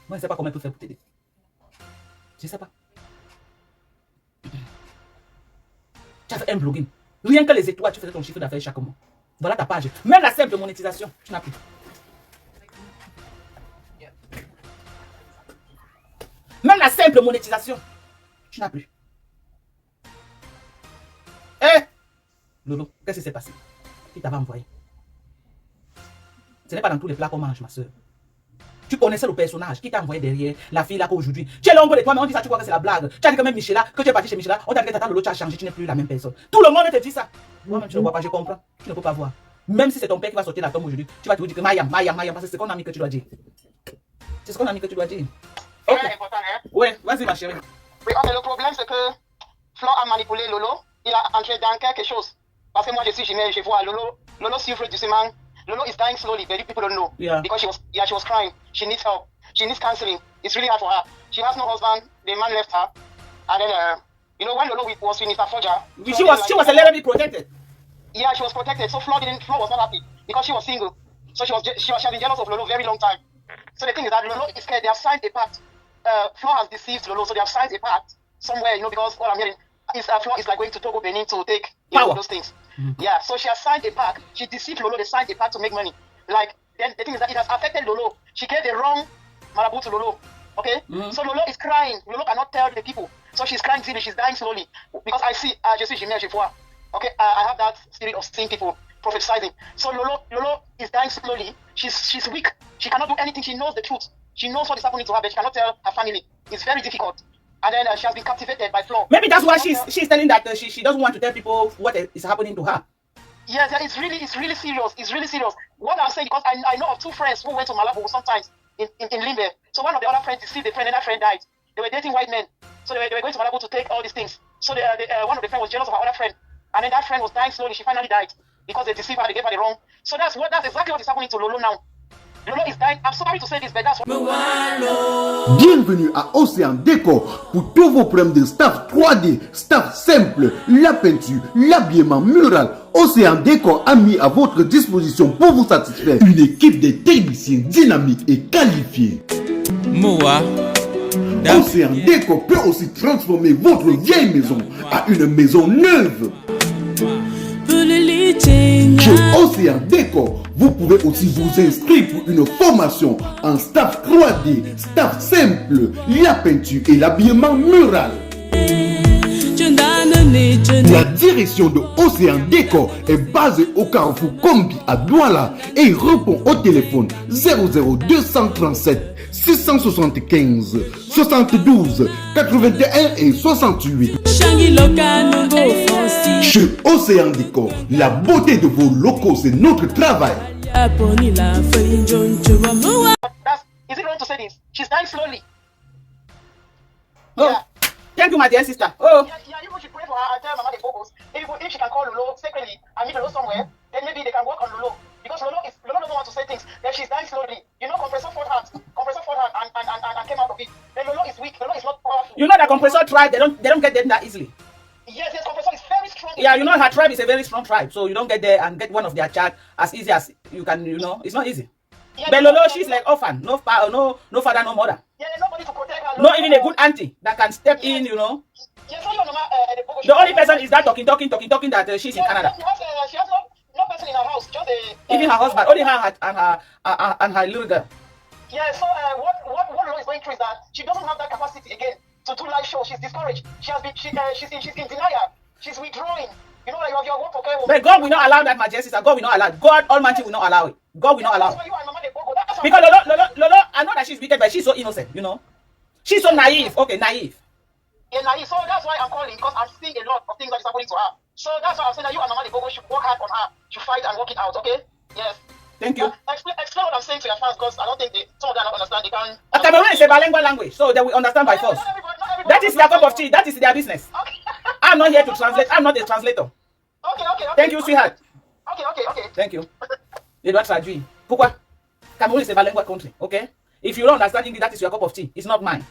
Moi, je ne sais pas comment elle peut faire pour t'aider. Je ne sais pas. Tu as fait un blogging. Rien que les étoiles, tu faisais ton chiffre d'affaires chaque mois. Voilà ta page. Même la simple monétisation, tu n'as plus. Même la simple monétisation, tu n'as plus. Eh, Lolo, qu'est-ce qui s'est passé? Qui t'avait envoyé? Ce n'est pas dans tous les plats qu'on mange, ma soeur. Tu connaissais le personnage qui t'a envoyé derrière la fille là qu'aujourd'hui. Tu es l'ombre de toi, mais on dit ça, tu crois que c'est la blague. Tu as dit que même Michela, que tu es parti chez Michela, on t'a dit que t'attends Lolo, tu as changé, tu n'es plus la même personne. Tout le monde te dit ça. Moi-même, tu ne vois pas, je comprends. Tu ne peux pas voir. Même si c'est ton père qui va sortir la tombe aujourd'hui, tu vas te dire que Mayam, parce que c'est ce qu'on a mis que tu dois dire. C'est ce qu'on a mis que tu dois dire. C'est très important, hein? Ouais, vas-y, ma chérie. Oui, ok, le problème, c'est que Flo a manipulé Lolo. Il a entré dans quelque chose. Parce que moi, je suis Jimmy, je vois Lolo souffre doucement. Lolo is dying slowly. Very people don't know. Yeah. Because she was crying. She needs help. She needs counseling. It's really hard for her. She has no husband. The man left her. And then, when Lolo was with Mr. Forger, she was a little bit protected. Yeah, she was protected. So Flo was not happy because she was single. So she has been jealous of Lolo very long time. So the thing is that Lolo is scared. They have signed a pact. Flo has deceived Lolo, so they have signed a pact somewhere, because what I'm hearing is Flo is like going to Togo, Benin to take those things. Mm-hmm. Yeah, so she has signed a pact. She deceived Lolo. They signed a pact to make money. Like, then the thing is that it has affected Lolo. She gave the wrong marabout to Lolo. Okay? Mm-hmm. So Lolo is crying. Lolo cannot tell the people. So she's crying slowly. She's dying slowly. Because I see, je suis Jimmy Ajifwa. Okay? I have that spirit of seeing people prophesying. So Lolo is dying slowly. She's weak. She cannot do anything. She knows the truth. She knows what is happening to her, but she cannot tell her family. It's very difficult. And then she has been captivated by Flo. Maybe that's why she's telling that she doesn't want to tell people what is happening to her. Yes, it's really serious. It's really serious. What I'm saying, because I know of 2 friends who went to Malabo sometimes in Limbe. So one of the other friends deceived the friend, and that friend died. They were dating white men. So they were going to Malabo to take all these things. So one of the friends was jealous of her other friend. And then that friend was dying slowly. She finally died because they deceived her. They gave her the wrong. So that's exactly what is happening to Lolo now. Lolo is dying. I'm sorry to say this, but that's what. Bienvenue à Océan Décor pour tous vos problèmes de staff 3D, staff simple, la peinture, l'habillement mural. Océan Décor a mis à votre disposition pour vous satisfaire une équipe de techniciens dynamiques et qualifiés. Océan Décor peut aussi transformer votre vieille maison à une maison neuve. Chez Océan Décor, vous pouvez aussi vous inscrire pour une formation en staff 3D, staff simple, la peinture et l'habillement mural. La direction de Océan Décor est basée au carrefour Kombi à Douala et répond au téléphone 00237 675 72 81 et 68. Chez Océan Décor, la beauté de vos locaux, c'est notre travail. That's, is it wrong to say this? She's dying slowly. Oh, Yeah. thank you, my dear sister. Oh, Yeah, you should pray for her and tell Mama the Bogos. If she can call Lolo secretly and meet Lolo somewhere, then maybe they can work on Lolo. Because Lolo doesn't want to say things. Then she's dying slowly. You know, compressor fought her and came out of it. Then Lolo is weak. Lolo is not powerful. you know that compressor tribe, they don't get them that easily. Yes, compressor is very strong. Yeah, you know her tribe is a very strong tribe, so you don't get there and get one of their child as easy as you can. You know, it's not easy. Yeah, But Lolo, she's like orphan, no father, no father, no mother, Yeah, there's nobody to protect her. not even a good auntie that can step in. You know, Yeah, so your Mama, the Bogos. the only person is that talking that she's in Canada. She has no person in her house. Just a. Even her husband, only her and her little girl. Yeah, so what Lolo is going through is that she doesn't have that capacity again to do live shows. She's discouraged. She's in denial. She's withdrawing. You know, like you have work for care. But God will not allow that, my dear sister. God will not allow. God Almighty will not allow it. God will not allow. That's why you and Mama they go. That's why. Because Lolo, I know that she's wicked, but she's so innocent. You know, she's so naive. Okay, naive. Yeah, so that's why I'm calling, because I'm seeing a lot of things that is happening to her. So that's why I'm saying that you and Mama the Bogo should work hard on her to fight and work it out. Okay? Yes. Thank you. Explain what I'm saying to your fans, because I don't think some of them don't understand. They can. Cameroon is a bilingual language, so they will understand by force. Not everybody That is their cup of tea. That is their business. Okay. I'm not here to translate. I'm not a translator. Okay. Thank you, sweetheart. Okay. Thank you. Je dois traduire. Pourquoi? Cameroon is a bilingual country, okay? If you don't understand English, that is your cup of tea. It's not mine.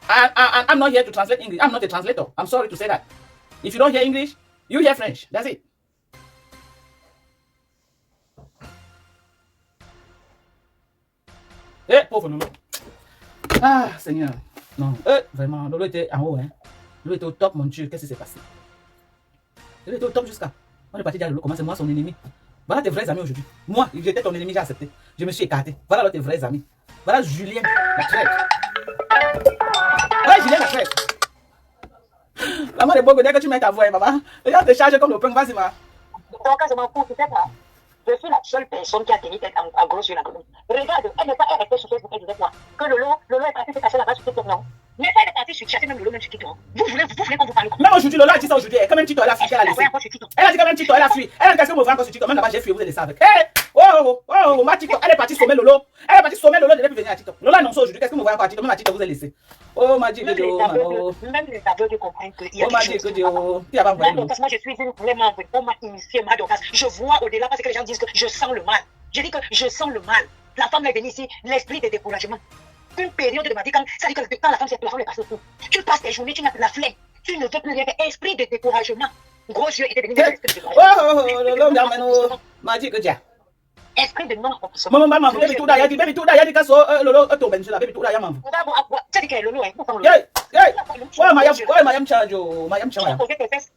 And I'm not here to translate English. I'm not a translator. I'm sorry to say that. If you don't hear English, you hear French. That's it. Eh, pauvre Lolo. Ah, Seigneur. Non, vraiment, Lolo était en haut, hein. Lolo était au top, mon Dieu. Qu'est-ce qui s'est passé? Lolo était au top jusqu'à. On est parti dire Lolo, comment c'est moi son ennemi? Voilà tes vrais amis aujourd'hui. Moi, j'étais ton ennemi, j'ai accepté. Je me suis écarté. Voilà alors tes vrais amis. Voilà Julien, la traite. Voilà Julien, la traite. Maman de Bogo, dès que tu mets ta voix, maman, les gens te chargent comme le pain, vas-y, maman. Ton cas, je m'en fous, tu sais pas. Je suis la seule personne qui a tenu tête en gros sur la commune. Regarde, elle n'est pas arrêtée sur Facebook, elle disait quoi? Que Lolo est parti se casser la base sur TikTok, non? Mais elle est partie sur chasser même Lolo, même sur TikTok. Vous voulez qu'on vous parle? Même aujourd'hui, Lola a dit ça aujourd'hui. Quand même TikTok, elle a fui, elle a laissé. Elle a dit quand même TikTok, elle a fui. Elle a dit qu'est-ce que me vend encore sur TikTok? Même là-bas, j'ai fui, vous allez savoir. Oh, ma TikTok, elle est partie sommer Lolo. Elle est partie sommer Lolo, elle devait venir à TikTok. Lola annonce aujourd'hui, qu'est-ce que me vend encore à TikTok? Même à TikTok, vous allez laisser. Oh, ma dit que Dieu, même les aveugles comprennent qu'il y a oh, ma dit que Dieu, qui a pas envoyé Lolo. Moi, je suis une vraie membre. On m'a initié, ma Dorcas. Je vois au-delà parce que les gens disent que je sens le mal. Je dis que je sens le mal. La femme est venue ici, l'esprit de découragement. Une période de ma vie, ça dit que quand la femme est passée au fond. Tu passes tes journées, tu n'as plus la flemme. Tu ne veux plus rien faire. Esprit de découragement. Gros yeux était venu de l'esprit de découragement. Lolo, ma dit que Dieu. Esprit de non-accomplissement. Maman, baby tout d'ailleurs, baby tout d'ailleurs, dit que ça, Lolo, tu ben sur la baby tout d'ailleurs, maman. Tu dis que Lolo est pour Hey, ouais, Mayam Chanjo, Mayam Chanjo.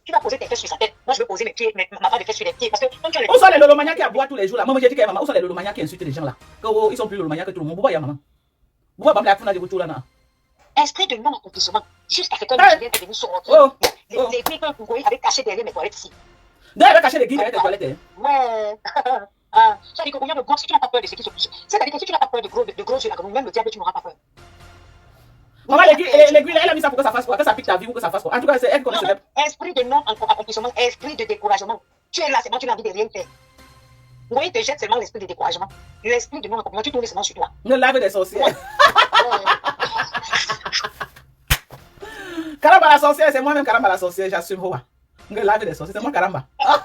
Tu vas poser tes fesses sur sa tête. Moi, je veux poser mes pieds, ma part de fesses sur les pieds. Parce que quand tu as les où sont les lolomaniacs qui aboient tous les jours là? Moi, j'ai dit que maman, où sont les lolomaniacs qui insultent les gens là? Ils sont plus lolomaniacs que tout le monde. Pourquoi il y a maman? Pourquoi maman la funa de retour là? esprit de non-accomplissement. Jusqu'à ce que Julien est venu sur notre les filles que vous voyez avaient caché derrière mes toilettes ici. D'ailleurs, elle avait caché les guides derrière tes toilettes. Ouais. Ça dit que combien de gros, si tu n'as pas peur de ce qui se touche. C'est-à-dire que si tu n'as pas peur de gros yeux, même le diable, tu n'auras pas peur. Maman, l'aiguille, elle a mis ça pour que ça fasse quoi? Que ça pique ta vie ou que ça fasse quoi? En tout cas, c'est elle qui connaît ce verbe. Esprit de non-accomplissement, esprit de découragement. Tu es là, c'est moi, tu n'as envie de rien faire. Oui, te jette seulement l'esprit de découragement. L'esprit de non-accomplissement, tu tournes seulement sur toi. Ne lave des sorcières. Caramba la sorcière, c'est moi-même Caramba la sorcière, j'assume. Ne lave des sorcières, c'est moi Caramba. Qu'est-ce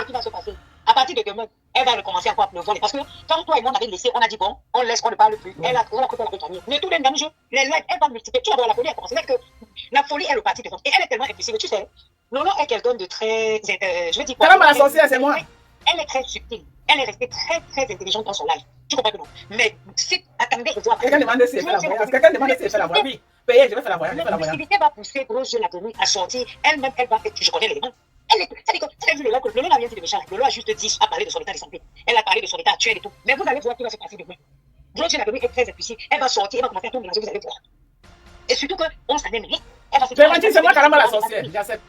qui va se passer? À partir de demain, elle va recommencer encore à pleuvoir. Parce que quand toi et moi on avait laissé, on a dit bon, on laisse, on ne parle plus. Elle a cru qu'elle avait gagné. Mais tout le même jeu, les lives, elle va multiplier. Tu vas voir, la folie a commencé. Que la folie est le parti de vente. Et elle est tellement impulsive. Tu sais, Lolo est quelqu'un de très. Je veux dire quoi? Caramba, la sorcière, c'est moi. Elle est très subtile. Elle est restée très, très intelligente dans son live. Tu comprends que non? Mais si, attendez, je dois. Quelqu'un demande si elle fait la voyance. Quelqu'un demande si elle fait la voyance. Oui, payez, je vais faire la voyance. L'activité va pousser Gros Yeux la tenue à sortir. Elle-même, elle va faire. Je connais l'élément. Elle est. C'est-à-dire que tu as vu Lolo, Lolo n'a rien dit de méchant. Lolo a juste dit, a parlé de son état de santé. Elle a parlé de son état actuel et tout. Mais vous allez voir qui va se passer demain. Gros Yeux la tenue est très impulsive. Elle va sortir, elle va commencer à tout mélanger, vous allez voir. Et surtout qu'on s'en aime rien. Elle va se Clémentine, c'est moi carrément la sorcière. J'accepte.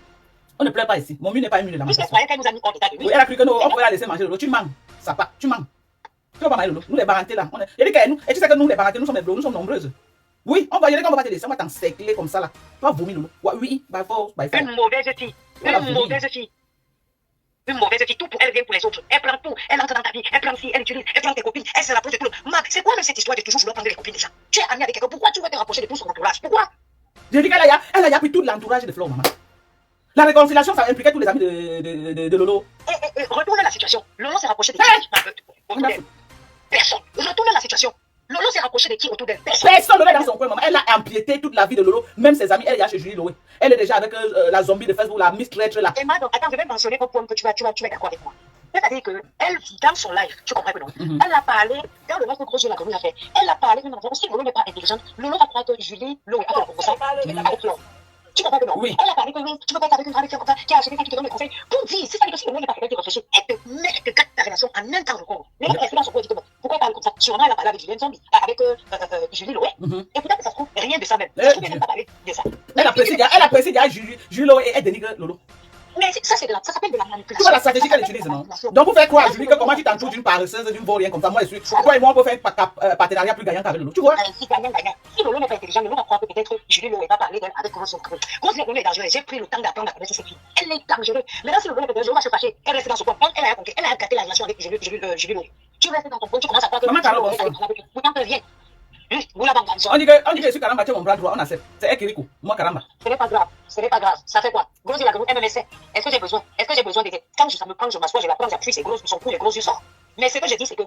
On ne pleure pas ici. Mon mur n'est pas ému de la Puisqu'elle maison. croyait qu'elle nous a mis hors d'état de Oui, elle a cru que nous, on pouvait la laisser manger Lolo. Tu manges. Ça part. Tu manges. Tu vas pas manger Lolo. Nous, les barantés là. Il dit que nous, et tu sais que nous, les barantés, nous sommes les bleus, nous sommes nombreuses. Oui, on va y aller quand on va te laisser. On va t'encercler comme ça là. Tu vas vomir Lolo. Oui, by force, by force. Une mauvaise fille. Une mauvaise fille. Une mauvaise fille, tout pour elle vient pour les autres. Elle prend tout, elle entre dans ta vie, elle prend ci, elle utilise, elle prend tes copines, elle se rapproche de tout. Marc, c'est quoi même cette histoire de toujours vouloir prendre les copines des gens? Tu es ami avec quelqu'un, pourquoi tu veux te rapprocher de tout son entourage? Pourquoi? Je dis qu'elle a pris tout l'entourage de Flo, maman. La réconciliation, ça impliquait tous les amis de Lolo. Retournez la situation. Lolo s'est rapproché de qui? Personne. Retournez la situation. Lolo s'est rapproché de qui autour d'elle? Personne. Lolo est dans son coin, maman. Elle a empiété toute la vie de Lolo, même ses amis. Elle est chez Julie Loé. Elle est déjà avec la zombie de Facebook, la Miss Traître là. Emma, donc, attends, je vais mentionner un point que tu vas d'accord avec moi. C'est-à-dire qu'elle, dans son live, tu comprends que non? Elle a parlé, dans le live que Gros Yeux la commune a fait, elle a parlé d'une enfant. Si Lolo n'est pas intelligente, Lolo va croire que Julie Loé a fait la proposition avec Lolo. Tu comprends que non? Oui. Elle a parlé que oui, tu peux pas être avec une femme comme ça, qui a acheté ça, qui te donne des conseils. Pour dire, si ça veut dire que si le monde n'est pas capable de réfléchir, elle te met, elle te gâte ta relation en un temps record. Mais elle reste dans son coin et dit que bon, pourquoi elle parle comme ça? Sûrement, elle a parlé avec Julien Zombie, avec Julie Loé. Et peut-être que ça se trouve rien de ça même. Ça se trouve, elle n'a pas parlé de ça. Elle apprécie Julie Loé et elle dénigre Lolo. Mais ça, ça s'appelle de la Tu manipulation. vois la stratégie qu'elle utilise, non? Donc, vous faites croire, Julie, que comment tu t'entoures d'une paresseuse, d'une vaurienne comme ça, moi je suis. Toi et moi, on peut faire un partenariat plus gagnant qu'avec Lolo. Tu vois? Si gagnant. Si Lolo n'est pas intelligent, Lolo va croire que peut-être Julie Loé va parler d'elle avec Gros Yeux. Gros Yeux est dangereuse. J'ai pris le temps d'apprendre à connaître cette fille. Elle est dangereuse. Maintenant, si Lolo est dangereuse, Lolo va se fâcher. Elle reste dans son coin. Elle a compris. Elle a gâté la relation avec Julie Loé. Tu restes dans ton coin, tu commences à croire que Maman, Carole, vous n'entendez rien. Vous la banque. On dit que je suis Karamba, tu es mon bras droit, on accepte. C'est elle qui rico. Moi, Karamba. Ce n'est pas grave. Ce n'est pas grave. Ça fait quoi? Gros Yeux la Grenouille, MMSC. Est-ce que j'ai besoin d'aider? Quand je m'assois, je la prends, j'appuie ses gros, son cou, les gros yeux sortent. Mais ce que je dis, c'est que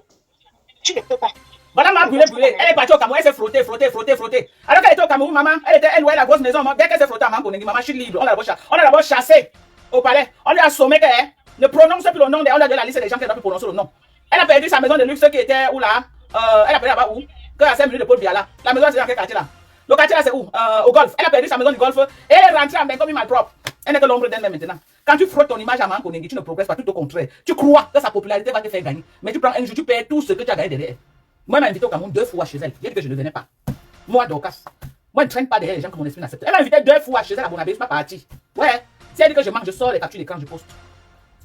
tu ne peux pas. Voilà, m'a brûlé. Elle est partie au Cameroun, elle s'est frottée. Alors qu'elle était au Cameroun, maman, elle louait la grosse maison. Dès qu'elle s'est frottée à maman, je suis libre. On l'a d'abord chassée au palais. On lui a assommé qu'elle ne prononce plus le nom. On a donné la liste des gens qui doivent prononcer le nom. Elle a perdu sa maison de luxe qui était où là? Elle a perdu là-bas où? Que à 5 minutes de Paul Biala. La maison, c'est dans quel quartier là? Le quartier là, c'est où? Au golf. Elle a perdu sa maison du golf et elle est rentrée en bain comme une malpropre. Elle n'est que l'ombre d'elle-même maintenant. Quand tu frottes ton image à Manko Nengi, tu ne progresses pas, tout au contraire. Tu crois que sa popularité va te faire gagner. Mais tu prends un jour, tu perds tout ce que tu as gagné derrière. Moi, elle m'a invité au Cameroun 2 fois chez elle. J'ai dit que je ne venais pas. Moi, Dorcas. Moi, je ne traîne pas derrière les gens que mon esprit n'accepte. Elle m'a invité 2 fois chez elle à Bonabé, je ne suis pas parti. Ouais. Si elle dit que je mange, je sors les captures d'écran, je poste.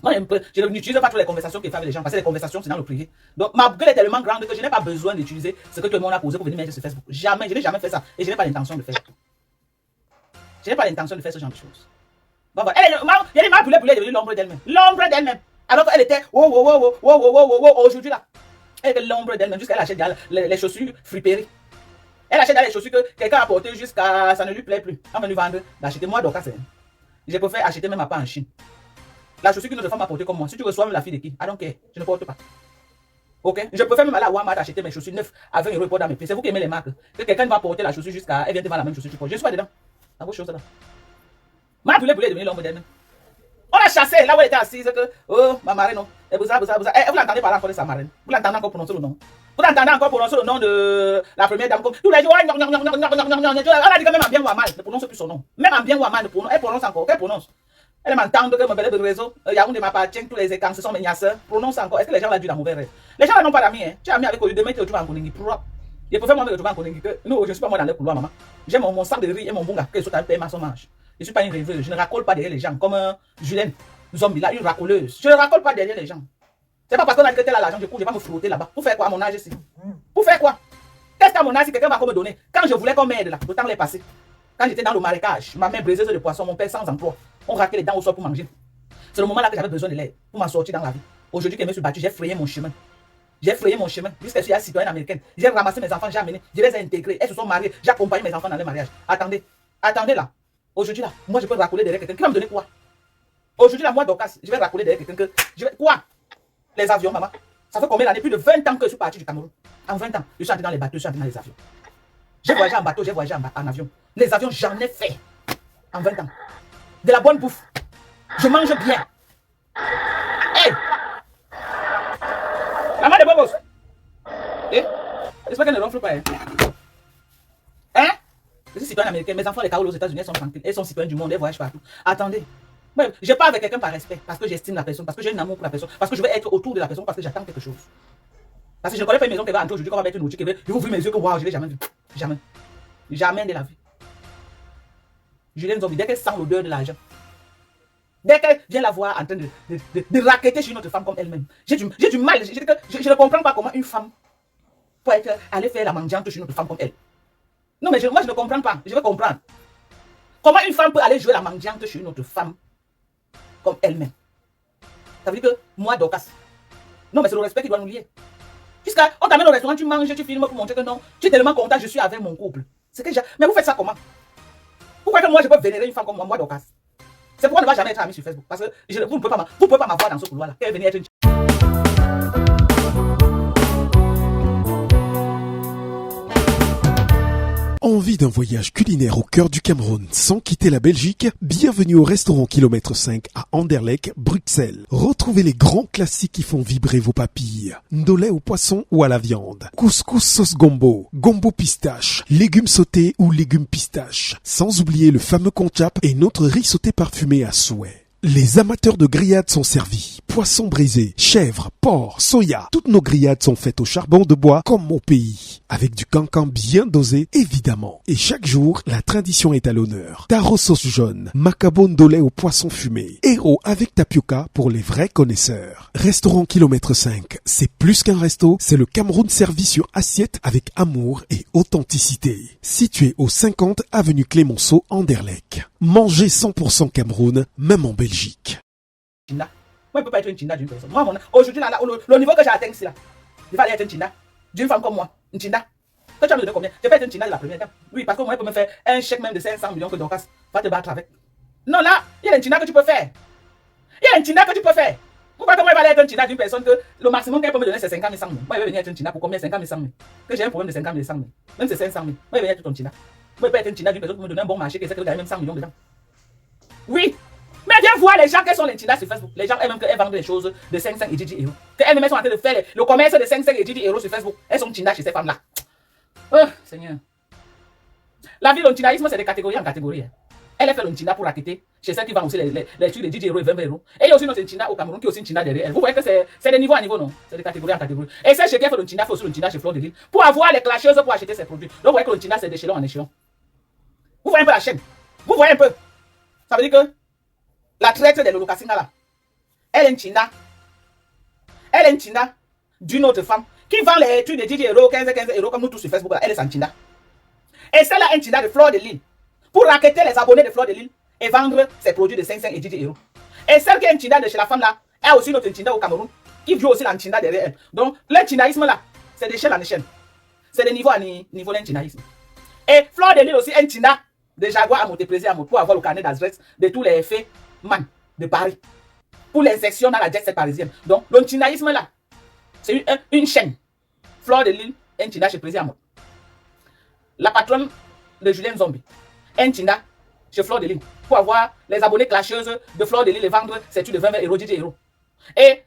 Moi, je n'utilise pas toutes les conversations qui font avec les gens, parce que les conversations, c'est dans le privé. Donc, ma gueule est tellement grande que je n'ai pas besoin d'utiliser ce que tout le monde a posé pour venir mettre sur Facebook. Jamais, je n'ai jamais fait ça. Et je n'ai pas l'intention de faire. Je n'ai pas l'intention de faire ce genre de choses. Bon, voilà. Elle m'a brûlé, devenue l'ombre d'elle-même. L'ombre d'elle-même. Alors qu'elle était, aujourd'hui là. Elle était l'ombre d'elle-même, jusqu'à elle achète les chaussures friperies. Elle achète les chaussures que quelqu'un a portées jusqu'à ça ne lui plaît plus. On va lui vendre, d'acheter. Moi, donc, je préfère acheter même à pas en Chine. La chaussure qu'une autre femme a portée comme moi. Si tu reçois même la fille de qui, I don't care. Je ne porte pas. Ok? Je préfère même aller à Walmart acheter mes chaussures neuves à 20 € dans mes pieds. C'est vous qui aimez les marques. Que quelqu'un va porter la chaussure jusqu'à. Elle vient te vendre la même chaussure que tu portes. Je suis pas dedans. La vos choses là. Ma brûlé devenir l'homme d'elle-même. On l'a chassé là où elle était assise. Que, oh, ma marraine, non. Et vous l'entendez parler encore de sa marraine. Vous l'entendez encore prononcer le nom. Vous l'entendez encore prononcer le nom de la première dame. Tous les jours, on a dit que même en bien ou en mal, ne prononce plus son nom. Même en bien ou en mal, elle prononce encore. Qu'elle prononce? Elle m'entend que mon bel de réseau, Yaoundé m'appartient, tous les écans, ce sont mes niasseurs. Prononce encore. Est-ce que les gens l'ont dû dans mauvais rêve? Les gens n'ont pas d'amis. Hein. Tu as mis avec eux, demain tu vas en Konengi. Je préfère moi retrouver en Konengi que nous, je ne suis pas moi dans le couloir, maman. J'ai mon sac de riz et mon bunga que je suis à payer ma sommage. Je ne suis pas une rêveuse. Je ne racole pas derrière les gens comme Julien Zombie là, une racoleuse. Je ne racole pas derrière les gens. C'est pas parce qu'on a dit que tel a l'argent, du coup, je vais me frotter là-bas. Pour faire quoi à mon âge ici? Pour faire quoi? Qu'est-ce qu'à mon âge, si quelqu'un va me donner? Quand je voulais qu'on m'aide là, le temps l'est passé. Quand j'étais dans le marécage, ma mère briseuse de poisson, mon père sans emploi. On raquait les dents au sol pour manger. C'est le moment là que j'avais besoin de l'aide pour m'en sortir dans la vie. Aujourd'hui que je me suis battu, j'ai frayé mon chemin. J'ai frayé mon chemin jusqu'à ce que je suis citoyenne américaine. J'ai ramassé mes enfants, j'ai amené, je les ai intégrés. Elles se sont mariées, j'ai accompagné mes enfants dans le mariage. Attendez là. Aujourd'hui là, moi je peux racoler derrière quelqu'un. Qui va me donner quoi? Aujourd'hui là, moi Dorcas, je vais racoler derrière quelqu'un que je vais. Quoi? Les avions, maman. Ça fait combien d'années? Plus de 20 ans que je suis parti du Cameroun. En 20 ans, je suis entré dans les bateaux, je suis entré dans les avions. J'ai voyagé en bateau, j'ai voyagé en avion. Les avions, j'en ai fait. En 20 ans. De la bonne bouffe. Je mange bien. Hey! Maman de Bobos. Eh? J'espère qu'elle ne ronfle pas. Hein? Je suis citoyen américain. Mes enfants, les Carolos aux États-Unis, sont tranquilles. Elles sont citoyens du monde, elles voyagent partout. Attendez. Ouais, je parle avec quelqu'un par respect, parce que j'estime la personne, parce que j'ai un amour pour la personne, parce que je veux être autour de la personne, parce que j'attends quelque chose. Parce que je ne connais pas une maison qui va entrer aujourd'hui, qu'on va mettre une boutique, je vais ouvrir mes yeux que waouh, je ne l'ai jamais vu. Jamais. Jamais de la vie. Julienne Zombie, dès qu'elle sent l'odeur de l'argent, dès qu'elle vient la voir en train de racketter sur une autre femme comme elle-même, j'ai du mal. Je ne comprends pas comment une femme peut aller faire la mendiante sur une autre femme comme elle. Non, mais moi je ne comprends pas. Je veux comprendre. Comment une femme peut aller jouer la mendiante sur une autre femme comme elle-même? Ça veut dire que moi, Dorcas. Non, mais c'est le respect qui doit nous lier. Puisqu'on t'amène au restaurant, tu manges, tu filmes pour montrer que non, tu es tellement content, je suis avec mon couple. Mais vous faites ça comment? Pourquoi que moi je peux vénérer une femme comme moi, Dorcas? C'est pourquoi on ne va jamais être amis sur Facebook. Parce que vous ne pouvez pas m'avoir dans ce couloir-là. Elle venir être une... Envie d'un voyage culinaire au cœur du Cameroun sans quitter la Belgique? Bienvenue au restaurant Kilomètre 5 à Anderlecht, Bruxelles. Retrouvez les grands classiques qui font vibrer vos papilles. Ndolé au poisson ou à la viande. Couscous sauce gombo, gombo pistache, légumes sautés ou légumes pistache. Sans oublier le fameux konchap et notre riz sauté parfumé à souhait. Les amateurs de grillades sont servis. Poissons brisés, chèvres, porc, soya. Toutes nos grillades sont faites au charbon de bois comme au pays. Avec du cancan bien dosé, évidemment. Et chaque jour, la tradition est à l'honneur. Taro sauce jaune, macabo ndolé au poisson fumé. Héros avec tapioca pour les vrais connaisseurs. Restaurant Kilomètre 5, c'est plus qu'un resto, c'est le Cameroun servi sur assiette avec amour et authenticité. Situé au 50 avenue Clémenceau, Anderlecht. Mangez 100% Cameroun, même en Belgique. Moi, je ne peux pas être une Chinda d'une personne. Moi, aujourd'hui, le niveau que j'ai atteint, c'est là. Il fallait être une Chinda d'une femme comme moi. Une Chinda. Que tu as me donné combien? Je vais être une Chinda de la première dame. Oui, parce que moi, je peux me faire un chèque même de 500 millions que Dorcas va te battre avec. Non, là, il y a une Chinda que tu peux faire. Il y a une Chinda que tu peux faire. Pourquoi moi, je vais être une Chinda d'une personne que le maximum qu'elle peut me donner, c'est 50 000, 100 000. Moi, je vais venir être une Chinda pour combien? 50 000, 100 000. Que j'ai un problème de 50 000, 100 000. Même c'est 500 000. Moi, je vais venir être ton Chinda. Moi, je peux être une Chinda d'une personne pour me donner un bon marché, qui sait que gagne même 100 millions dedans. Oui. Mais viens voir les gens qui sont les Chindas sur Facebook. Les gens elles-mêmes qu'elles vendent des choses de 500 et 10 euros. Elles-mêmes sont en train de faire le commerce de 500 et 10 euros sur Facebook. Elles sont Chindas chez ces femmes-là. Oh, Seigneur. La vie de l'Chinaïsme, c'est de catégorie en catégorie. Elle est fait l'China pour raqueter chez celles qui vendent aussi les trucs de 10 euros et 20 euros. Et il y a aussi notre China au Cameroun qui est aussi une China derrière elle. Vous voyez que c'est de niveau à niveau, non? C'est de catégorie en catégorie. Et celle chez qui fait l'China fait aussi l'China chez Fleur de Lille pour avoir les clasheuses pour acheter ses produits. Donc vous voyez que l'China c'est d'échelon en échelon. Vous voyez un peu la chaîne. Vous voyez un peu. Ça veut dire que la traite de l'Olokasina là, elle est une China. Elle est une China d'une autre femme qui vend les trucs de 10 euros, 15 euros comme nous tous sur Facebook là. Elle est en China. Et celle-là est une China de Fleur de Lille pour raqueter les abonnés de Fleur de Lille et vendre ses produits de 500 et 10 euros. Et celle qui est une China de chez la femme là, elle a aussi notre China au Cameroun qui joue aussi la China derrière elle. Donc le chinaïsme là, c'est d'échelle en échelle. C'est de niveau à niveau d'un chinaïsme. Et Fleur de Lille aussi est une China de Jaguar à Montéplaisir à Montpellier pour avoir le carnet d'adresse de tous les faits man de Paris pour les sections dans la jet set parisienne. Donc le chinaïsme là, c'est une chaîne. Fleur de Lille est une China chez Plaisir à Montpellier. La patronne de Julien Zombie est une China chez Fleur de Lille pour avoir les abonnés clasheuses de Fleur de Lille et vendre ces trucs de 20 euros, 10 euros. Et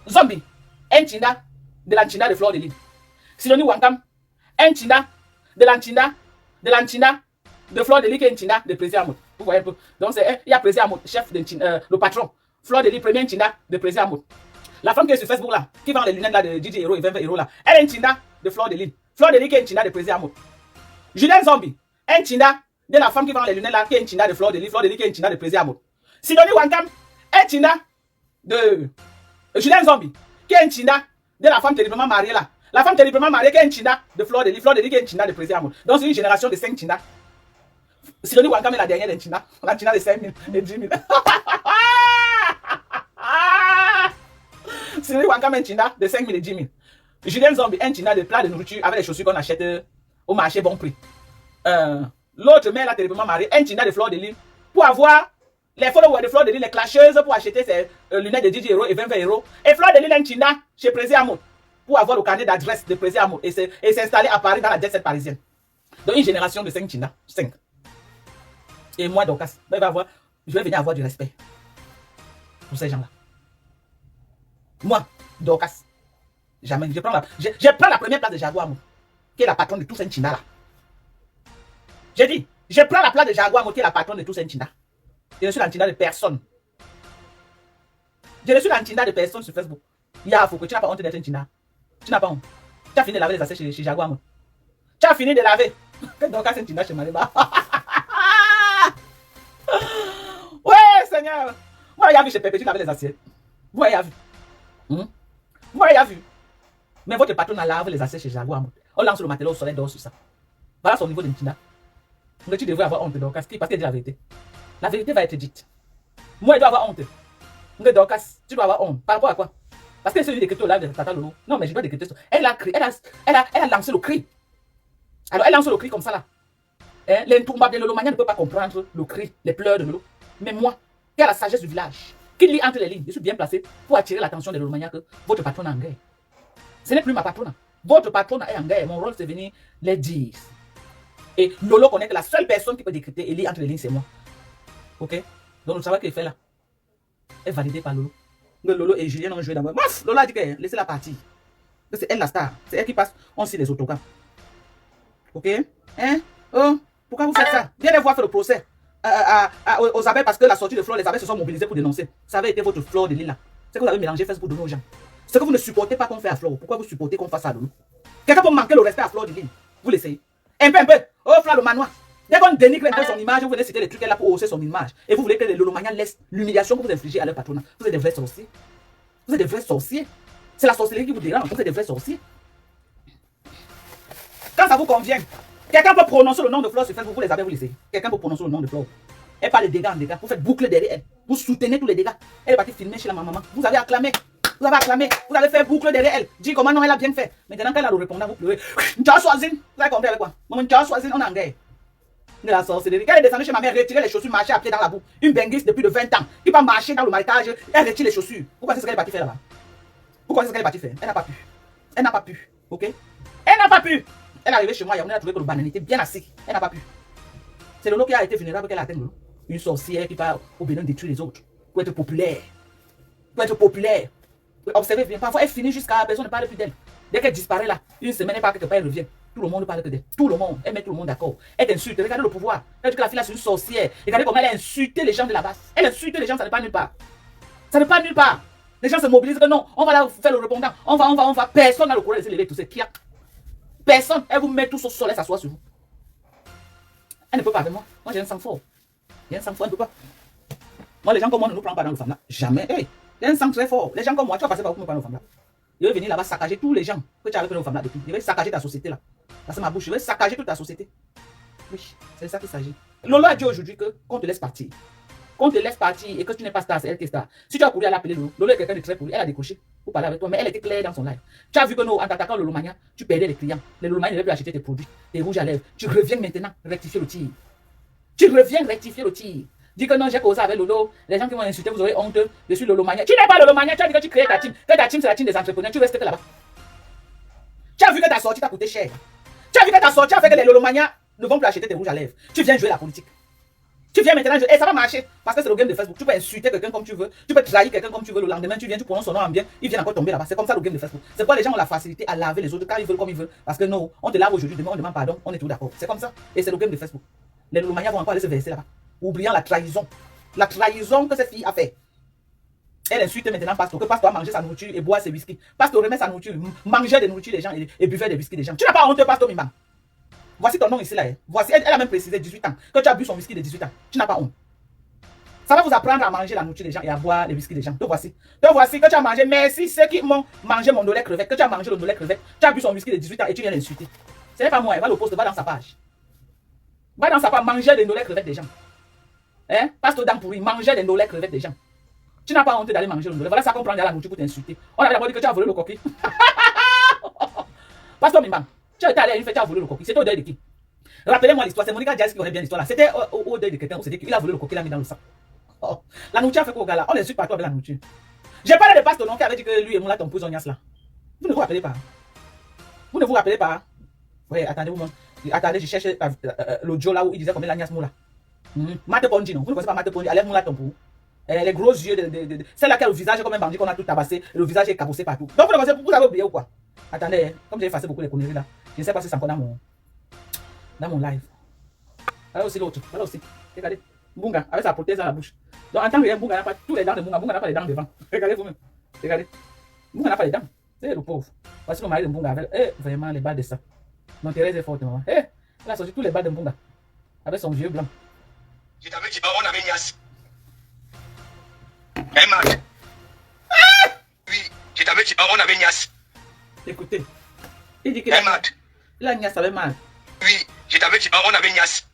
Zombie est une China de la China de Fleur de Lille. Sidonie Wankam est une China de la China de Fleur de Lille qui est une China de Plaisir à Montpellier. Vous voyez un peu. Donc il y a Plaisir à Montpellier, chef de le patron. Fleur de Lille, première China de Plaisir à Montpellier. La femme qui est sur Facebook là, qui vend les lunettes là de 10 euros et 20 euros là, elle est une China de Fleur de Lille. Fleur de Lille qui est une China de Plaisir à Montpellier. Julien Zombie est une China de la femme qui vend les lunettes là, qui est une China de Fleur de Lille qui est une China de Plaisir à Montpellier. Sidonie Wankam est une China de Julien Zombie, qui est une China de la femme terriblement mariée là. La femme terriblement mariée qui est une China de Fleur de Lille qui est une China de Plaisir à Montpellier. Donc c'est une génération de 5 China. Sidonie Wankam est la dernière des China. La China de 5 000 et 10 000. Sidonie Wankam est une China de 5 000 et 10 000. Julien Zombie est une China de plats de nourriture avec les chaussures qu'on achète au marché bon prix. L'autre mère, la terriblement mariée, est une China de Fleur de Lille pour avoir Les followers de Fleur de Lille, les clasheuses pour acheter ses lunettes de 10 € et 20 €. Et Fleur de Lille est China chez Prési Amo pour avoir le carnet d'adresse de Prési Amo et s'installer à Paris dans la jet set parisienne. Donc une génération de 5 China. 5. Et moi, Dorcas, je vais venir avoir du respect pour ces gens-là. Moi, Dorcas, jamais. Je prends la première place de Jaguar Amo, qui est la patronne de tous ces China là. J'ai dit, je prends la place de Jaguar Amo, qui est la patronne de tous ces China. Je ne suis l'antina de personne. Je ne suis l'antina de personne sur Facebook. Il y a faut que tu n'as pas honte d'être un China. Tu n'as pas honte. Tu as fini de laver les assiettes chez Jaguar Amo. Tu as fini de laver. Donc, c'est un China chez Mariba. Ouais, Seigneur. Moi, il y a vu chez Pépé, tu laves les assiettes. Vous avez vu. Vous avez vu. Mais votre patron a lavé les assiettes chez Jaguar Amo. On lance le matelas au soleil dehors sur ça. Voilà son niveau de China. Donc, tu devrais avoir honte donc, parce qu'il dit la vérité. La vérité va être dite. Moi, il doit avoir honte. Dorcas, tu dois avoir honte. Par rapport à quoi? Parce que c'est celui décrété au live de Tata Lolo. Non, mais je dois décréter ça. Elle a lancé le cri. Alors, elle lance le cri comme ça là. Hein? L'intournable de Lolo Mania ne peut pas comprendre le cri, les pleurs de Lolo. Mais moi, qui a la sagesse du village, qui lit entre les lignes, je suis bien placé pour attirer l'attention de Lolo Mania que votre patronne est en guerre. Ce n'est plus ma patronne. Votre patronne est en guerre. Mon rôle, c'est venir les dire. Et Lolo connaît que la seule personne qui peut décréter et lire entre les lignes, c'est moi. Ok? Donc, le travail qu'il fait là est validé par Lolo. Lolo et Julien ont joué d'abord. Lolo a dit que laissez-la partir. C'est elle la star. C'est elle qui passe. On suit les autographes. Ok? Hein? Oh, pourquoi vous faites ça? Viens voir faire le procès aux abeilles parce que la sortie de Fleur, les abeilles se sont mobilisées pour dénoncer. Ça avait été votre Fleur de Lille là. C'est que vous avez mélangé Facebook de nos gens. Ce que vous ne supportez pas qu'on fait à Fleur. Pourquoi vous supportez qu'on fasse ça à Lolo? Quelqu'un peut manquer le respect à Fleur de Lille. Vous l'essayez. Un peu. Oh, Fleur le manoir. Dès qu'on dénigre un peu son image, vous venez citer les trucs qu'elle a pour hausser son image. Et vous voulez que les Lolomaniens laissent l'humiliation que vous infligez à leur patronat. Vous êtes des vrais sorciers. Vous êtes des vrais sorciers. C'est la sorcellerie qui vous dérange. Vous êtes des vrais sorciers. Quand ça vous convient, quelqu'un peut prononcer le nom de Fleur sur Facebook, vous les avez, vous laissez. Quelqu'un peut prononcer le nom de Fleur. Elle parle de dégâts en dégâts. Vous faites boucle derrière elle. Vous soutenez tous les dégâts. Elle est partie filmer chez la maman. Vous avez acclamé. Vous avez fait boucle derrière elle. Dis comment non, elle a bien fait. Maintenant qu'elle a le répondant, vous pleurez. Tu as choisi. Vous avez compris avec quoi? Maman, tu as choisi, on est en guerre. De la sorcellerie. Quand elle est descendue chez ma mère, retirer les chaussures, marcher à pied dans la boue. Une benguiste depuis de 20 ans, qui va marcher dans le marécage, elle retire les chaussures. Pourquoi c'est ce qu'elle est partie faire là-bas? Pourquoi c'est ce qu'elle est partie faire? Elle n'a pas pu. Elle n'a pas pu. Ok? Elle n'a pas pu. Elle est arrivée chez moi, elle a trouvé que le banane était bien assis. Elle n'a pas pu. C'est Lolo qui a été vulnérable qu'elle a atteint Lolo. Une sorcière qui va au Bénin détruire les autres. Pour être populaire. Pour être populaire. Observez bien. Parfois, elle finit jusqu'à personne ne parle plus d'elle. Dès qu'elle disparaît là, une semaine, elle part quelque part, elle revient. Tout le monde parle que d'elle. Tout le monde. Elle met tout le monde d'accord. Elle t'insulte. Regardez le pouvoir. Elle dit que la fille là, c'est une sorcière. Regardez comment elle a insulté les gens de la base. Elle insulte les gens, ça n'est pas nulle part. Ça n'est pas nulle part. Les gens se mobilisent que non, on va là faire le répondant. On va. Personne n'a le courage de se lever, tout c'est qui a. Personne. Elle vous met tous au soleil, s'assoit sur vous. Elle ne peut pas avec moi. Moi, j'ai un sang fort. J'ai un sang fort, elle ne peut pas. Moi, les gens comme moi ne nous prennent pas dans le femme là. Jamais. Hey, j'ai un sang très fort. Les gens comme moi, tu vas passer par où pour me prendre le femme là. Je vais venir là-bas saccager tous les gens que tu as avec le femme là depuis. Je vais saccager ta société là. Là, c'est ma bouche. Je vais saccager toute ta société. Oui, c'est de ça qu'il s'agit. Lolo a dit aujourd'hui qu'on te laisse partir. Qu'on te laisse partir et que tu n'es pas star, c'est elle qui est star. Si tu as couru à l'appeler Lolo, Lolo est quelqu'un de très poli. Elle a décroché pour parler avec toi, mais elle était claire dans son live. Tu as vu que nous, en t'attaquant Lolo Mania, tu perdais les clients. Les Lolo Mania ne veulent plus acheter tes produits, tes rouges à lèvres. Tu reviens maintenant rectifier le tir. Tu reviens rectifier le tir. Dis que non, j'ai causé avec Lolo. Les gens qui m'ont insulté, vous aurez honte. Je suis Lolo Mania. Tu n'es pas Lolo Mania. Tu as dit que tu crées ta team. Que ta team, c'est la team des entrepreneurs. Tu restes que là-bas. Tu as vu que ta sortie t'a coûté cher. Tu as vu que ta sortie a fait que les Lolo Mania ne vont plus acheter tes rouges à lèvres. Tu viens jouer la politique. Tu viens maintenant jouer. Et ça va marcher. Parce que c'est le game de Facebook. Tu peux insulter quelqu'un comme tu veux. Tu peux trahir quelqu'un comme tu veux. Le lendemain, tu viens, tu prononces son nom en bien. Il vient encore tomber là-bas. C'est comme ça le game de Facebook. C'est pourquoi les gens ont la facilité à laver les autres quand ils veulent comme ils veulent. Parce que non, on te lave aujourd'hui, demain on demande pardon. On est tout d'accord. C'est comme ça. Et c'est le game de Facebook. Les Lolo Mania vont encore aller se verser là-bas. Oubliant la trahison. La trahison que cette fille a fait. Elle insulte maintenant Pasteur, que Pasteur a mangé sa nourriture et boit ses whisky. Pasteur remet sa nourriture, mangeait des nourritures des gens et buvait des whisky des gens. Tu n'as pas honte, Pasteur Mimba. Voici ton nom ici là. Voici, elle a même précisé 18 ans. Que tu as bu son whisky de 18 ans. Tu n'as pas honte. Ça va vous apprendre à manger la nourriture des gens et à boire les whisky des gens. Donc voici. Donc voici que tu as mangé. Merci ceux qui m'ont mangé mon nolet crevette. Que tu as mangé le nolet crevette. Tu as bu son whisky de 18 ans et tu viens l'insulter. Ce n'est pas moi. Va le poste, va dans sa page. Va dans sa page manger des nolets crevettes des gens. Hein? Pasteur Dan pourri, manger des nolets crevettes des gens. Tu n'as pas honte d'aller manger le nolet. Voilà ça qu'on prend dans la nourriture pour t'insulter. On avait d'abord dit que tu as volé le coquille. Pasteur Mimba, tu as été allé à une fête, tu as volé le coquille. C'était au deuil de qui? Rappelez-moi l'histoire. C'est Monica Diaz qui connaît bien l'histoire là. C'était au deuil de quelqu'un. Il a volé le coquille, il l'a mis dans le sac. La nourriture a fait quoi au gars là? On les suit partout avec la nourriture. J'ai parlé de Pasteur qui avait dit que lui et Moula Tompou, ils ont Nias là. Vous ne vous rappelez pas? Vous ne vous rappelez pas? Oui, attendez-vous. Attendez, je cherche l'audio là où il disait combien la Nias Moula. Mate Ponji, non? Vous ne connaissez pas Mate Ponji? Allez, Moula Tompou. Les gros yeux, celle-là qui a le visage comme un bandit qu'on a tout tabassé, le visage est cabossé partout. Donc vous avez oublié ou quoi? Attendez, comme j'ai effacé beaucoup les conneries là, je ne sais pas si c'est encore dans mon live. Voilà aussi l'autre, voilà aussi. Regardez, Mbunga avec sa prothèse dans la bouche. Donc en tant que Mbunga n'a pas tous les dents de Mbunga, Mbunga n'a pas les dents devant. Regardez vous-même, regardez. Mbunga n'a pas les dents, c'est le pauvre. Voici le mari de Mbunga avec vraiment les balles de sang. Donc Thérèse est forte, maman. Elle a sorti tous les balles de Mbunga avec son vieux blanc. Je t'avais dit, on avait Nias. Hey, Marc. Oui, je t'avais dit, on avait Nias. Écoutez, il dit qu'il Hey, Marc. a Nias avait mal. Oui, je t'avais dit, on avait Nias.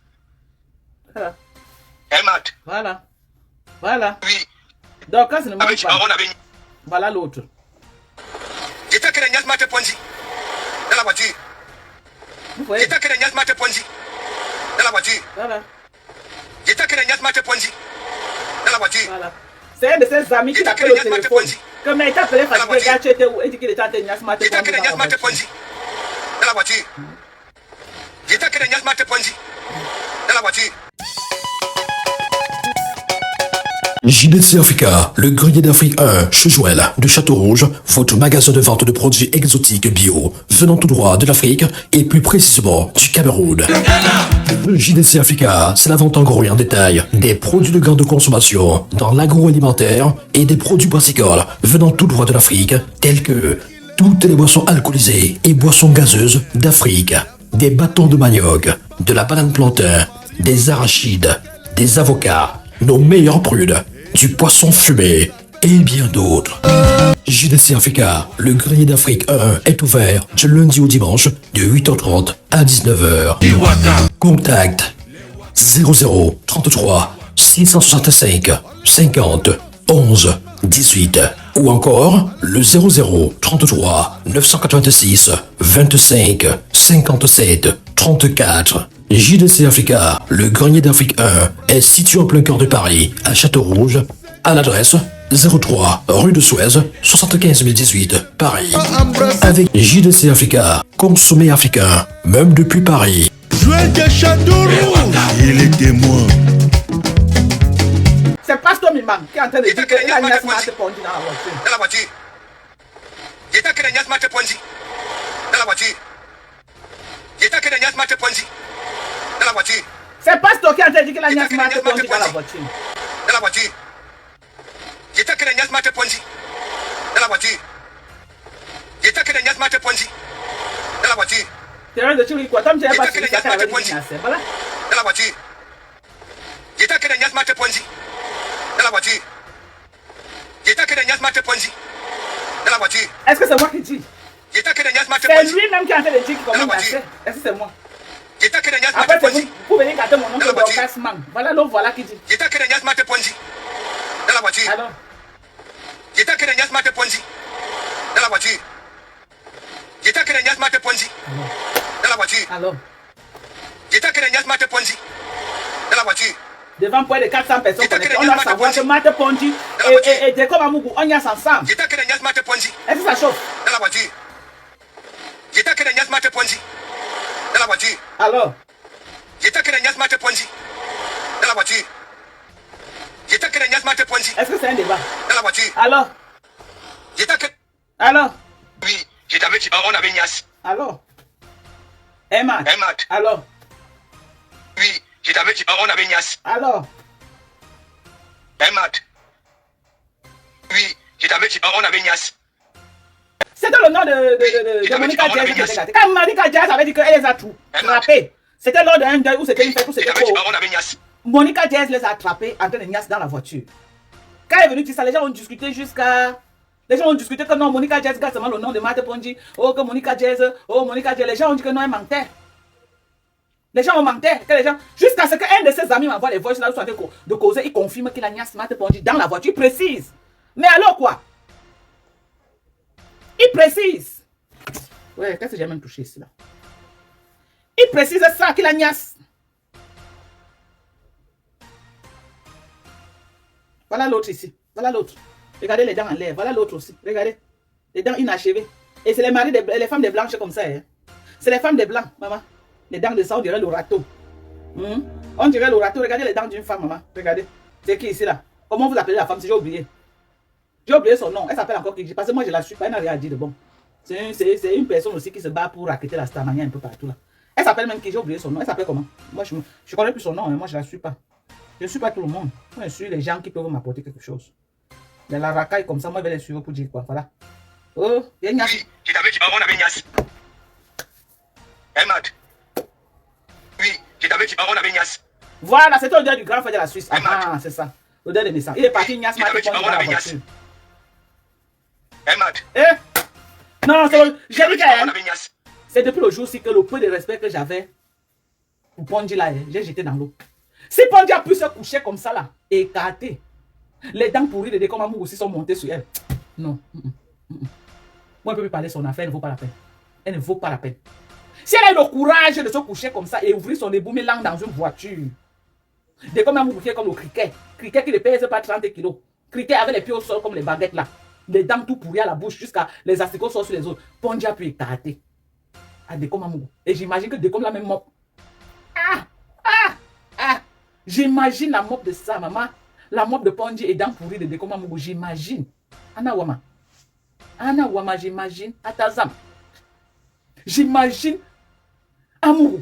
Voilà. Hey, Marc. Voilà. Voilà. Oui, Donc quand ce ne avec mange pas, on avait Nias. voilà l'autre. J'étais que les Nias m'a Ponzi. Dans la voiture. Vous voyez? J'étais que les Nias m'a Ponzi. Dans la voiture. Voilà. J'étais que les Nias m'a Ponzi. Dans la voiture. Voilà. C'est un de ses amis qui l'appelle au téléphone. Comme il t'a appelé fatigué, gars, tu étais où? Il dit qu'il était en train de Nias Mate J'étais que les Nias m'a Ponzi. Ponzi. Dans la voiture. J'étais que les Nias m'a Ponzi. Dans la voiture. JDC Africa, le grenier d'Afrique 1, Chejuel, de Château-Rouge, votre magasin de vente de produits exotiques bio, venant tout droit de l'Afrique et plus précisément du Cameroun. Le JDC Africa, c'est la vente en gros et en détail des produits de grande consommation dans l'agroalimentaire et des produits brassicoles venant tout droit de l'Afrique, tels que toutes les boissons alcoolisées et boissons gazeuses d'Afrique, des bâtons de manioc, de la banane plantain, des arachides, des avocats, nos meilleurs prudes, du poisson fumé et bien d'autres. JDC Africa, le grenier d'Afrique 1 est ouvert du lundi au dimanche de 8h30 à 19h. Contact 00 33 665 50 11 18 ou encore le 00 33 986 25 57 34. JDC Africa, le grenier d'Afrique 1, est situé en plein cœur de Paris, à Château-Rouge, à l'adresse 03 rue de Suez, 75 018, Paris. Avec JDC Africa, consommé africain, même depuis Paris. Il est témoin. C'est Pasteur Mimam qui est en train de dire qu'il a Nias Mate Ponzi dans la voiture. Dans la voiture. J'étais que les Nias m'a Ponzi. Dans la voiture. J'étais que les Nias m'a Ponzi. Dans la voiture. C'est Pasteur qui est en train de dire qu'il a Nias Mate Ponzi dans la voiture. Dans la voiture. J'étais que les Nias m'a Ponzi. Dans la voiture. J'étais que les Nias m'a Ponzi. Dans la voiture. Thérèse de Chili, quoi? Tom, tu n'as pas suivi ça, tu avais dit Nias. Voilà. Dans la voiture. J'étais que les Nias m'a Ponzi. Dans la voiture. J'étais que les Nias m'a Ponzi. Dans la voiture. Est-ce que c'est moi qui dis? J'étais que les Nias m'a C'est Ponzi. lui-même qui est en train de dire qu'il Dans la commence à voiture. faire. Est-ce que c'est moi? J'étais que les Nias m'a Après, c'est Ponzi. vous pour venir gâter mon nom Dans de la voiture. Dorcas Man. Voilà l'homme, voilà qui dit. J'étais que les Nias m'a Ponzi. Dans la voiture. Alors, J'étais que les Nias m'a Ponzi. Dans la voiture. J'étais que les Nias m'a Ponzi. Dans la voiture. alors. J'étais que les Nias m'a Ponzi. Dans la voiture. Devant près de 400 personnes J'étais connectées, que on les doit Nias savoir Mate que Mate Ponzi Dans la voiture. et Jacob Amougou, on y a ensemble. J'étais que les Nias m'a Ponzi. Est-ce que ça chauffe? Dans la voiture. J'étais que les Nias m'a Ponzi. Dans la voiture. Alors, J'étais que les Nias m'a Ponzi. Dans la voiture. J'étais que les Nias m'a Ponzi. est-ce que c'est un débat? Dans la voiture. Alors, J'étais que... alors, Oui, je t'avais dit, on avait Nias. alors. Emma, Hey, Matt. alors, Oui, je t'avais dit, on avait Nias. alors. Hey, Matt. Oui, je t'avais dit, on avait Nias. C'était le nom de Monica Diaz qui était gâtée. Quand Monica Diaz avait dit qu'elle les a tout frappés, c'était lors d'un deuil où c'était une fête où Je c'était t'avais dit, trop. on avait Nias. Monica Diaz les a attrapés en train de niasse dans la voiture. Quand elle est venue dire ça, les gens ont discuté jusqu'à... Les gens ont discuté que non, Monica Diaz garde seulement le nom de Mate Ponzi. Oh, que Monica Diaz, oh, Monica Diaz. Les gens ont dit que non, elle mentait. Les gens ont menti. Que les gens... Jusqu'à ce qu'un de ses amis m'envoie les voices là où ils sont en train de causer, il confirme qu'il a niasse Mate Ponzi dans la voiture. Il précise. Mais alors quoi? Il précise. Ouais, qu'est-ce que j'ai même touché ici là? Il précise ça qu'il a niasse. Voilà l'autre ici. Voilà l'autre. Regardez les dents en l'air. Voilà l'autre aussi. Regardez. Les dents inachevées. Et c'est les maris, les femmes des blanches comme ça. Hein. C'est les femmes des blancs, maman. Les dents de ça, on dirait le râteau. On dirait le râteau. Regardez les dents d'une femme, maman. Regardez. C'est qui ici là? Comment vous appelez la femme si j'ai oublié? J'ai oublié son nom. Elle s'appelle encore Kiki. Parce que moi je la suis pas. Elle n'a rien à dire de bon. C'est une personne aussi qui se bat pour raqueter la Starmania un peu partout là. Elle s'appelle même Kiki. J'ai oublié son nom. Elle s'appelle comment? Moi je connais plus son nom. Hein. Moi je la suis pas. Je ne suis pas tout le monde. Moi je suis les gens qui peuvent m'apporter quelque chose. De la racaille comme ça, moi je vais les suivre pour dire quoi. Voilà. Oh, il y a une Oui, je t'avais dit avant, on avait Nias. Emad. Oui, je t'avais dit avant, on avait Nias. Voilà, c'est l'odeur du grand frère de la Suisse. Ah, c'est ça. L'odeur de naissance. Il est parti Nias Marqué pour dans la voiture. Emad. Eh? Non, j'ai dit que c'est depuis le jour-ci que le peu de respect que j'avais pour Ponji là, j'ai jeté dans l'eau. Si Ponji a pu se coucher comme ça là, écarté, les dents pourries de Dekomamu aussi sont montées sur elle. Non. Moi, je ne peux plus parler de son affaire, elle ne vaut pas la peine. Elle ne vaut pas la peine. Si elle a eu le courage de se coucher comme ça et ouvrir son éboume langue dans une voiture, Dekomamu qui est comme le criquet. Criquet qui ne pèse pas 30 kilos. Criquet avec les pieds au sol comme les baguettes là. Les dents tout pourries à la bouche jusqu'à les asticots sortent sur les autres. Ponji a pu écarter à Dekomamu. Et j'imagine que Dekom la même mop. J'imagine la mop de ça, maman. La mop de Ponji et dents pourries de Dekomamu. J'imagine. Anna Wama, j'imagine. Atazam. J'imagine. Amourou.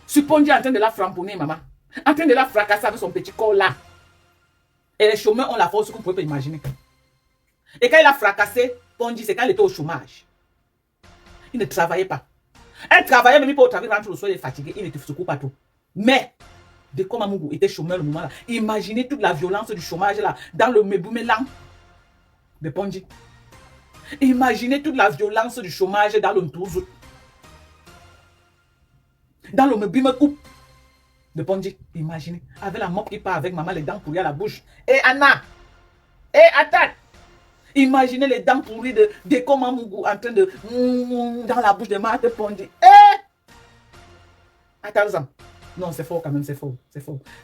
Sur Ponji en train de la framponner, maman. En train de la fracasser avec son petit corps là. Et les chômeurs ont la force que vous pouvez pas imaginer. Et quand il a fracassé Ponji, c'est quand il était au chômage. Il ne travaillait pas. Elle travaillait même pas au travail, rentre le soir, il est fatigué, il ne se coupe pas tout. Mais, Dekomamu était chômeur le moment là. Imaginez toute la violence du chômage là, dans le Meboumelang de Ponji. Imaginez toute la violence du chômage dans le Ntouzou. Dans le Meboumekou de Ponji. Imaginez, avec la mop qui part avec maman, les dents pourries à la bouche. Et Anna, et Atat. Imaginez les dents pourries de Dekomamu en train de dans la bouche de Marthe Ponji. Attends, non, c'est faux quand même, c'est faux.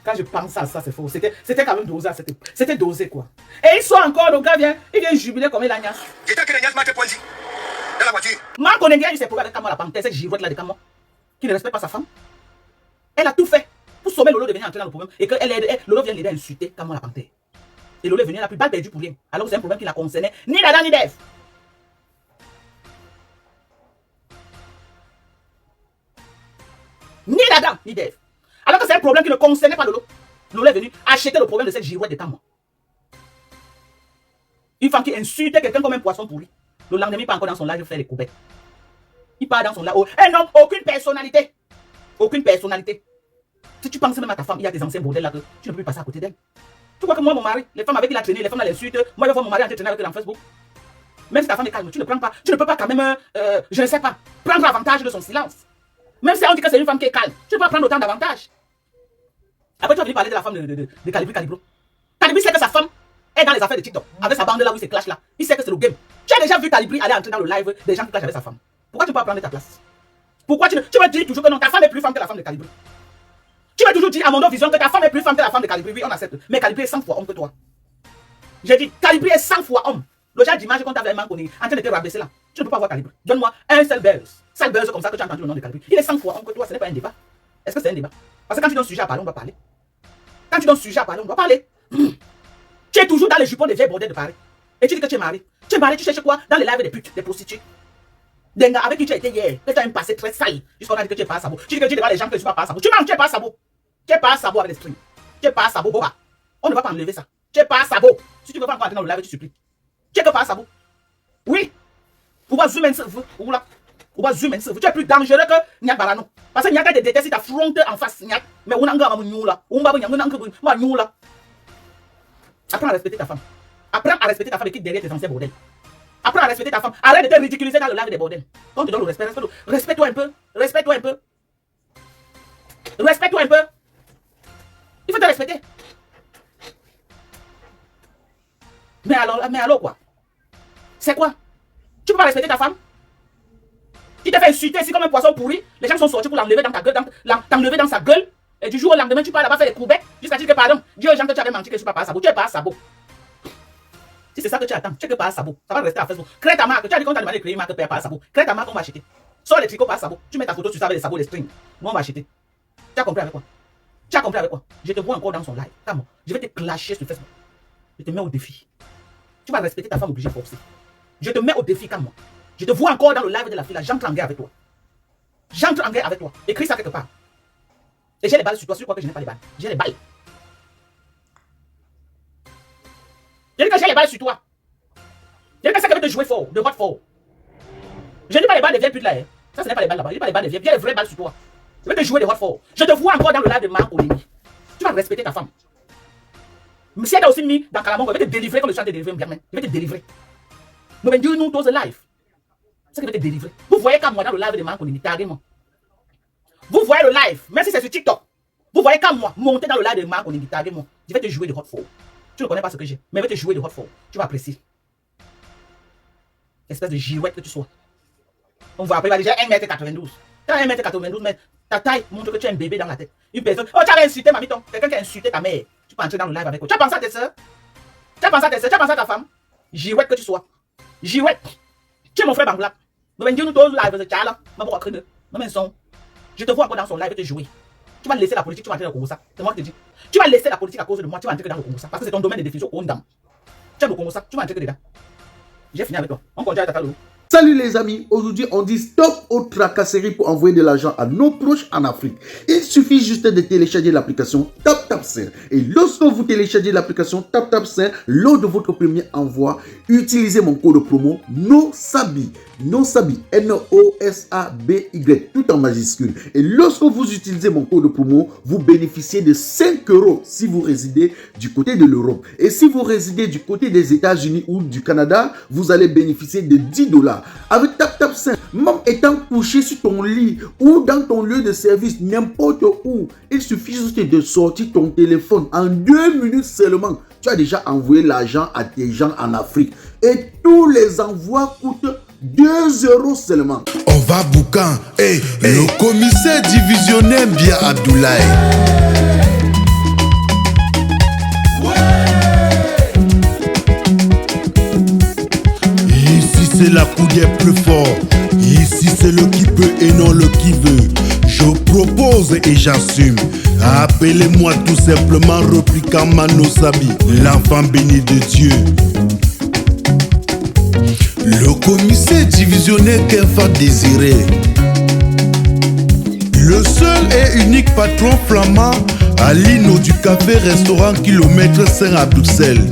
Quand je pense à ça, c'est faux. C'était quand même dosé, c'était dosé quoi. Et ils sont encore, le gars vient, il vient jubiler comme il a Nias. J'étais que les Nias Marthe Ponji dans la voiture. Marc Onenga, il s'est prouvé avec Kamo la panthère, cette girouette là de Kamo, qui ne respecte pas sa femme. Elle a tout fait pour sauver Lolo de venir entrer dans le problème. Et que Lolo vient l'aider à insulter Kamo la panthère. Et Lolo est venu, elle a plus balle perdue pour rien. Alors que c'est un problème qui la concernait ni Dada ni Dev. Ni Dada ni Dev. Alors que c'est un problème qui ne concernait pas Lolo. Lolo est venu acheter le problème de cette girouette de Kamo. Une femme qui insulte quelqu'un comme un poisson pourri. Le lendemain, il part encore dans son live faire les coupettes. Il part dans son live. Un homme, aucune personnalité. Aucune personnalité. Si tu penses même à ta femme, il y a des anciens bordels là que tu ne peux plus passer à côté d'elle. Tu vois que moi, mon mari, les femmes avec qui il a traîné, les femmes l'insultent. Moi, je vois mon mari en train de traîner avec elle en Facebook. Même si ta femme est calme, tu ne peux pas quand même, je ne sais pas, prendre avantage de son silence. Même si on dit que c'est une femme qui est calme, tu ne peux pas prendre autant d'avantage. Après, tu vas venir parler de la femme de Calibri Calibro. Calibri sait que sa femme est dans les affaires de TikTok, avec sa bande là où il se clash là. Il sait que c'est le game. Tu as déjà vu Calibri aller entrer dans le live des gens qui clashent avec sa femme. Pourquoi tu ne peux pas prendre ta place? Pourquoi tu vas dire toujours que non, ta femme est plus femme que la femme de Calibri? Tu vas toujours dire à mon vision que ta femme est plus femme que la femme de Calibri. Oui, on accepte. Mais Calibri est 100 fois homme que toi. J'ai dit, Calibri est 100 fois homme. Le genre d'image qu'on t'avait connu en train de te rabaisser là. Tu ne peux pas voir Calibri. Donne-moi un seul buzz. Seul buzz comme ça que tu as entendu le nom de Calibri. Il est 100 fois homme que toi. Ce n'est pas un débat. Est-ce que c'est un débat? Parce que quand tu donnes sujet à parler, on doit parler. Quand tu donnes sujet à parler, on doit parler. Tu es toujours dans les jupons des vieilles bordels de Paris. Et tu dis que tu es marié. Tu es marié, tu cherches quoi? Dans les lives des putes, des prostituées. Des gars avec qui tu as été hier. Que tu as un passé très sale. Jusqu'on a dit que tu es pas à sabot. Tu dis que tu devant les gens que tu ne vas pas à sabot. Tu mens, tu es pas à sabot. Tu n'es pas à sabot avec les strings. Tu n'es pas à sabot, boba. On ne va pas enlever ça. Tu n'es pas à sabot. Si tu ne veux pas encore entrer dans le live, tu supplies. Tu n'es que pas à sabot. Oui. Ou va zoomer sur vous. Ou là. Ou va zoomer sur vous. Tu es plus dangereux que Nyak Barano. Parce que Nyak a des détestes si tu affrontes en face Nyak. Mais on a un gars à mon là. On va venir là. Apprends à respecter ta femme. Apprends à respecter ta femme et quitte derrière tes anciens bordels. Apprends à respecter ta femme. Arrête de te ridiculiser dans le live des bordels. Quand tu donnes le respect, respecte-toi un peu. Respecte-toi un peu. Respecte-toi un peu. Il faut te respecter. Mais alors quoi? C'est quoi? Tu peux pas respecter ta femme? Tu te fais insulter ici comme un poisson pourri. Les gens sont sortis pour l'enlever dans ta gueule, t'enlever dans sa gueule. Et du jour au lendemain, tu pars là-bas faire des courbettes jusqu'à dire que pardon, dis aux gens que tu avais menti que je ne suis pas à Sabot. Tu es pas à Sabot. Si c'est ça que tu attends, tu es que pas à Sabot. Ça va rester à Facebook. Crée ta marque. Tu as dit qu'on t'a demandé de créer une marque pas à Sabot. Crée ta marque, on va acheter. Sors les tricots pas à Sabot. Tu mets ta photo sur ça avec les sabots, les strings. Nous, on va acheter. Tu as compris avec quoi? Tu as compris avec quoi? Je te vois encore dans son live. Calme. Je vais te clasher sur Facebook. Je te mets au défi. Tu vas respecter ta femme obligée de forcer. Je te mets au défi, calme-moi. Je te vois encore dans le live de la fille là. J'entre en guerre avec toi. J'entre en guerre avec toi. Écris ça quelque part. Et j'ai les balles sur toi. Si tu crois que je n'ai pas les balles, j'ai les balles. Je dis que j'ai les balles sur toi. Je dis que c'est que je vais te jouer fort, de hot fort. Je dis pas les balles des vieilles putes là. Hein. Ça, ce n'est pas les balles là-bas. Je dis pas les balles des vieilles. J'ai les vraies balles sur toi. Je vais te jouer de hot fort. Je te vois encore dans le live de Marc Olini. Tu vas respecter ta femme. Mais si elle t'a aussi mis dans Calamon, je vais te délivrer comme le chant de délivrer bien. Je vais te délivrer. Nous venons nous tous live. C'est que je vais te délivrer. Vous voyez comme moi dans le live de Marc Olini, taguez-moi. Vous voyez le live, même si c'est sur TikTok. Vous voyez comme moi monter dans le live de Marc Olini, taguez-moi. Je vais te jouer de hot fort. Tu ne connais pas ce que j'ai, mais je vais te jouer de hot fort. Tu vas apprécier. Espèce de girouette que tu sois. On va après, déjà 1m92. Quand 1m92, mais ta taille montre que tu es un bébé dans la tête. Une personne, oh, tu avais insulté ma miton. Quelqu'un qui a insulté ta mère. Tu peux entrer dans le live avec eux. Tu as pensé à tes soeurs? Tu as pensé à tes soeurs? Tu as pensé à ta femme? Girouette que tu sois. Girouette. Tu es mon frère Banglap. Nous venons nous tous live de Tchala. Je te vois encore dans son live te jouer. Tu vas laisser la politique, tu vas entrer dans le Congo. C'est moi qui te dis. Tu vas laisser la politique à cause de moi, tu vas entrer dans le Congo. Parce que c'est ton domaine de définition. Tu as le Congo, tu vas entrer dedans. J'ai fini avec toi. On continue à t'attaquer. Salut les amis, aujourd'hui on dit stop aux tracasseries pour envoyer de l'argent à nos proches en Afrique. Il suffit juste de télécharger l'application TapTapSend. Et lorsque vous téléchargez l'application TapTapSend, lors de votre premier envoi, utilisez mon code promo NOSABI. NOSABI, N-O-S-A-B-Y, tout en majuscule. Et lorsque vous utilisez mon code promo, vous bénéficiez de 5 € si vous résidez du côté de l'Europe. Et si vous résidez du côté des États-Unis ou du Canada, vous allez bénéficier de 10 $. Avec TapTapSend, même étant couché sur ton lit ou dans ton lieu de service, n'importe où, il suffit juste de sortir ton téléphone. En 2 minutes seulement, tu as déjà envoyé l'argent à tes gens en Afrique. Et tous les envois coûtent 2 € seulement. On va boucan. Le commissaire divisionnaire bien Abdoulaye. Ici c'est la coudière plus fort. Ici c'est le qui peut et non le qui veut. Je propose et j'assume. Appelez-moi tout simplement Replica Manosabi, l'enfant béni de Dieu. Le commissaire divisionnaire qu'Enfa désiré. Le seul et unique patron flamand à l'Ino du café-restaurant kilomètre 5 à Bruxelles.